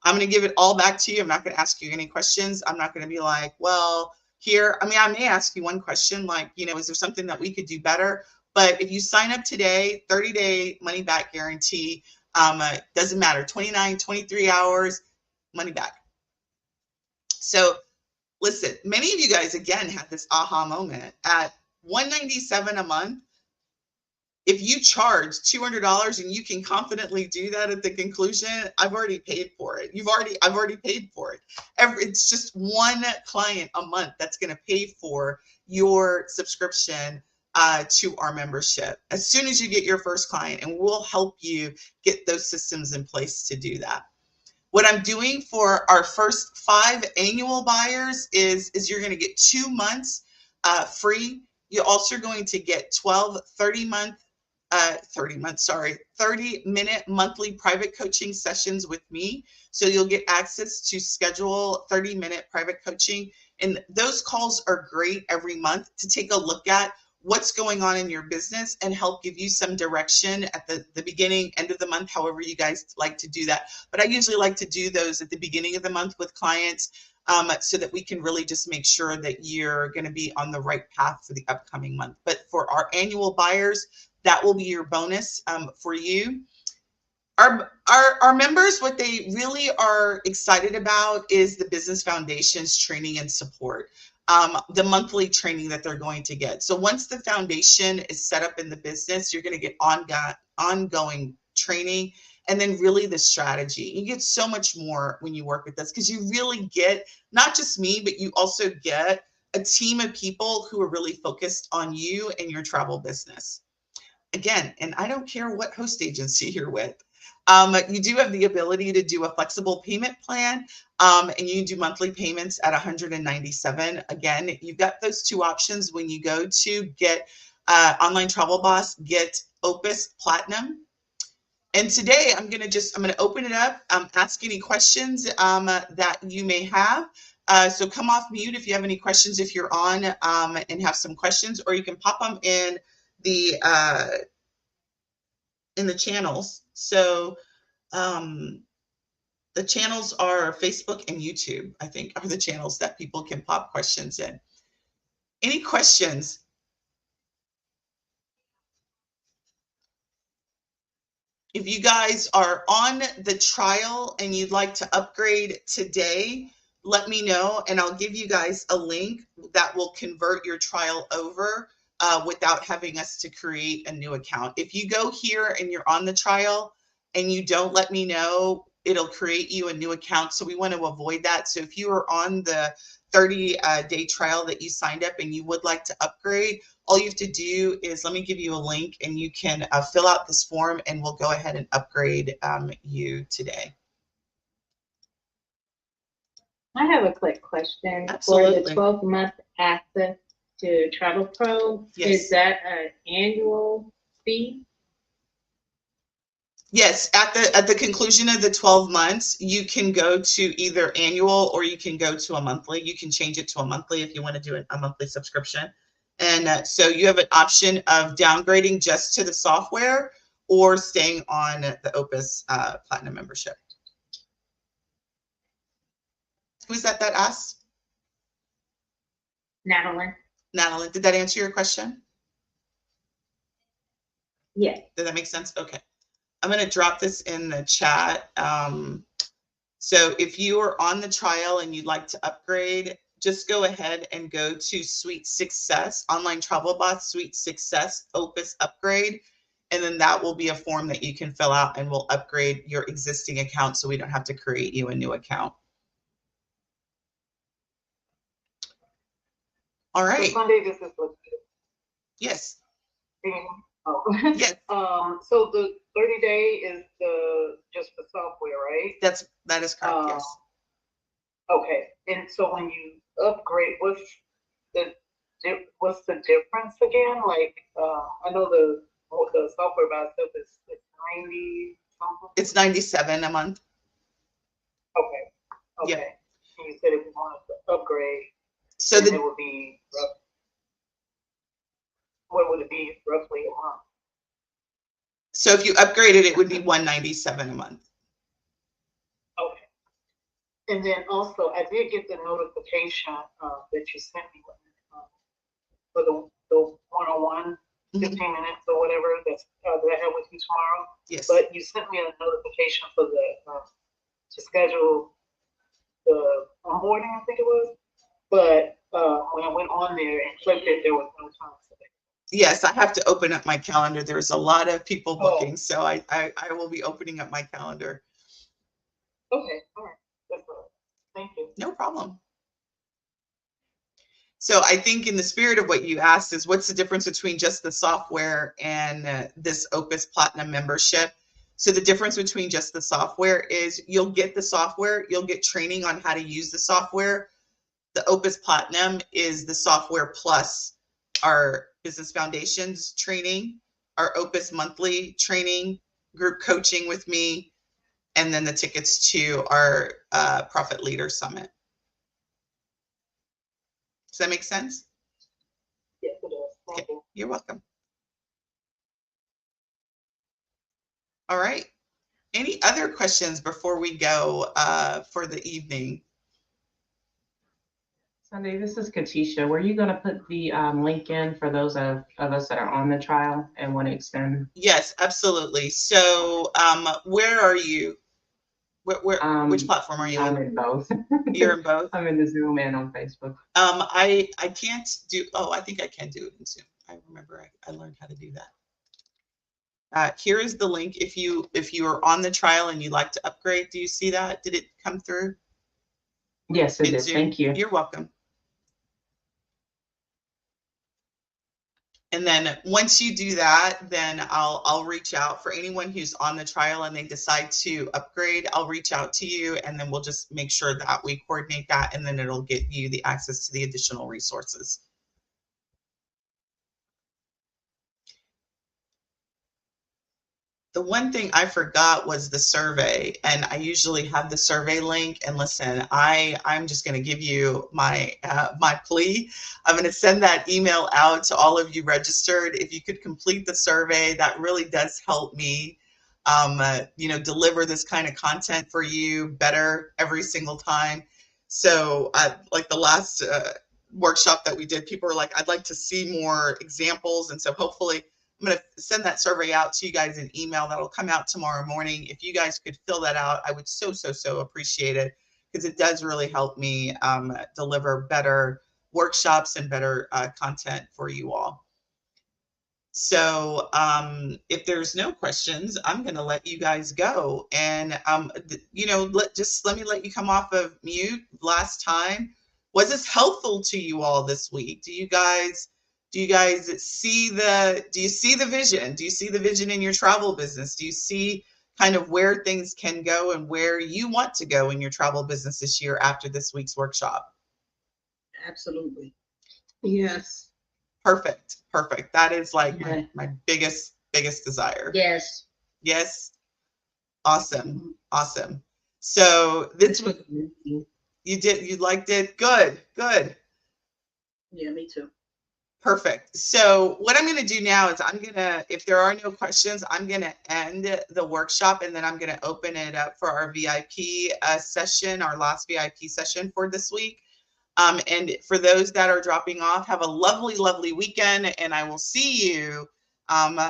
I'm going to give it all back to you. I'm not going to ask you any questions. I'm not going to be like, well, here, I may ask you one question, like, is there something that we could do better? But if you sign up today, 30-day money back guarantee, doesn't matter, 29, 23 hours, money back. So listen, many of you guys, again, had this aha moment. At $197 a month, if you charge $200 and you can confidently do that at the conclusion, I've already paid for it. I've already paid for it. It's just one client a month that's going to pay for your subscription to our membership as soon as you get your first client, and we'll help you get those systems in place to do that. What I'm doing for our first 5 annual buyers is you're going to get 2 months free. You're also going to get 12 30-minute monthly private coaching sessions with me. So you'll get access to schedule 30-minute private coaching. And those calls are great every month to take a look at what's going on in your business and help give you some direction at the beginning, end of the month, however you guys like to do that. But I usually like to do those at the beginning of the month with clients so that we can really just make sure that you're going to be on the right path for the upcoming month. But for our annual buyers, that will be your bonus for you. Our members, what they really are excited about is the Business Foundations training and support. The monthly training that they're going to get. So once the foundation is set up in the business, you're going to get ongoing training, and then really the strategy. You get so much more when you work with us, because you really get not just me, but you also get a team of people who are really focused on you and your travel business. again, and I don't care what host agency you're with, you do have the ability to do a flexible payment plan, and you can do monthly payments at $197. Again, you've got those two options when you go to get Online Travel Boss, get Opus Platinum. And today I'm going to open it up, ask any questions that you may have. So come off mute if you have any questions, if you're on and have some questions, or you can pop them in the channels. So the channels are Facebook and YouTube, I think, are the channels that people can pop questions in. Any questions? If you guys are on the trial and you'd like to upgrade today, let me know and I'll give you guys a link that will convert your trial over without having us to create a new account. If you go here and you're on the trial and you don't let me know, it'll create you a new account. So we want to avoid that. So if you are on the 30-day trial that you signed up and you would like to upgrade, all you have to do is let me give you a link and you can fill out this form and we'll go ahead and upgrade you today. I have a quick question. Absolutely. For the 12-month access to Travel Pro, Yes. Is that an annual fee? Yes, at the conclusion of the 12 months, you can go to either annual or you can go to a monthly. You can change it to a monthly if you want to do a monthly subscription. And so you have an option of downgrading just to the software or staying on the Opus Platinum membership. Who's that asked? Natalie? Natalie, did that answer your question? Yes. Did that make sense? Okay. I'm going to drop this in the chat. So if you are on the trial and you'd like to upgrade, just go ahead and go to Suite Success, Online Travel Boss, Suite Success, Opus Upgrade. And then that will be a form that you can fill out and we'll upgrade your existing account so we don't have to create you a new account. All right. So Sunday, this is what. Yes. Oh. Yes. So the 30-day is just the software, right? That is correct. Yes. Okay. And so when you upgrade, what's the difference again? Like, I know the software by itself is 90 something. It's $97 a month. Okay. Yep. And you said if you wanted to upgrade, so it would be what would it be roughly a month? So if you upgraded, it would be $197 a month. Okay. And then also, I did get the notification that you sent me for the one-on-one 15 minutes or whatever that I have with you tomorrow. Yes. But you sent me a notification for the to schedule the onboarding, I think it was. But when I went on there and clicked it, there was no time for that. Yes, I have to open up my calendar. There's a lot of people booking, so I will be opening up my calendar. Okay, all right. That's all. Thank you. No problem. So I think in the spirit of what you asked is what's the difference between just the software and this Opus Platinum membership? So the difference between just the software is you'll get the software, you'll get training on how to use the software. The Opus Platinum is the software plus our Business Foundations training, our Opus monthly training, group coaching with me, and then the tickets to our Profit Leader Summit. Does that make sense? Yes, it does. Thank you. You're welcome. All right. Any other questions before we go for the evening? Sunday, this is Katisha. Were you going to put the link in for those of us that are on the trial and want to extend? Yes, absolutely. So where are you? Which platform are you I'm on? in both. You're in both? I'm in the Zoom and on Facebook. I can't do, I think I can do it in Zoom. I remember I learned how to do that. Here is the link. If you are on the trial and you'd like to upgrade, do you see that? Did it come through? Yes, it did. Thank you. You're welcome. And then once you do that, then I'll reach out for anyone who's on the trial and they decide to upgrade. I'll reach out to you, and then we'll just make sure that we coordinate that, and then it'll get you the access to the additional resources. The one thing I forgot was the survey, and I usually have the survey link. And listen, I'm just going to give you my my plea. I'm going to send that email out to all of you registered. If you could complete the survey, that really does help me, deliver this kind of content for you better every single time. So, like the last workshop that we did, people were like, "I'd like to see more examples," and so hopefully, I'm going to send that survey out to you guys in email. That'll come out tomorrow morning. If you guys could fill that out, I would so appreciate it, because it does really help me deliver better workshops and better content for you all. So if there's no questions, I'm going to let you guys go. And, let me let you come off of mute. Last time, was this helpful to you all this week? Do you guys see the vision? Do you see the vision in your travel business? Do you see kind of where things can go and where you want to go in your travel business this year after this week's workshop? Absolutely. Yes. Perfect. That is like my biggest desire. Yes. Yes. Awesome. So this week, you liked it? Good. Yeah, me too. Perfect. So what I'm going to do now is if there are no questions, I'm going to end the workshop, and then I'm going to open it up for our VIP session, our last VIP session for this week. And for those that are dropping off, have a lovely weekend, and I will see you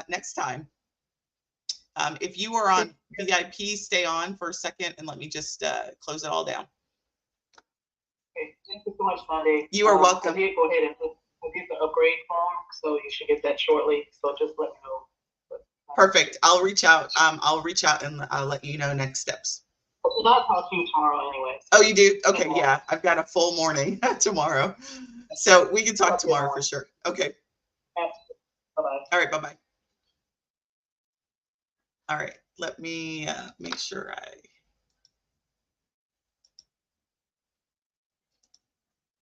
next time. If you are on VIP, stay on for a second, and let me just close it all down. Okay, thank you so much, Monday. You are welcome. I did go ahead and get the upgrade form, so you should get that shortly. So just let me know. Perfect. I'll reach out. I'll reach out and I'll let you know next steps. I'll talk to you tomorrow anyway. Oh, you do? Okay, yeah. I've got a full morning tomorrow. So we can talk tomorrow for sure. Okay. Bye-bye. All right, bye-bye. All right, let me make sure I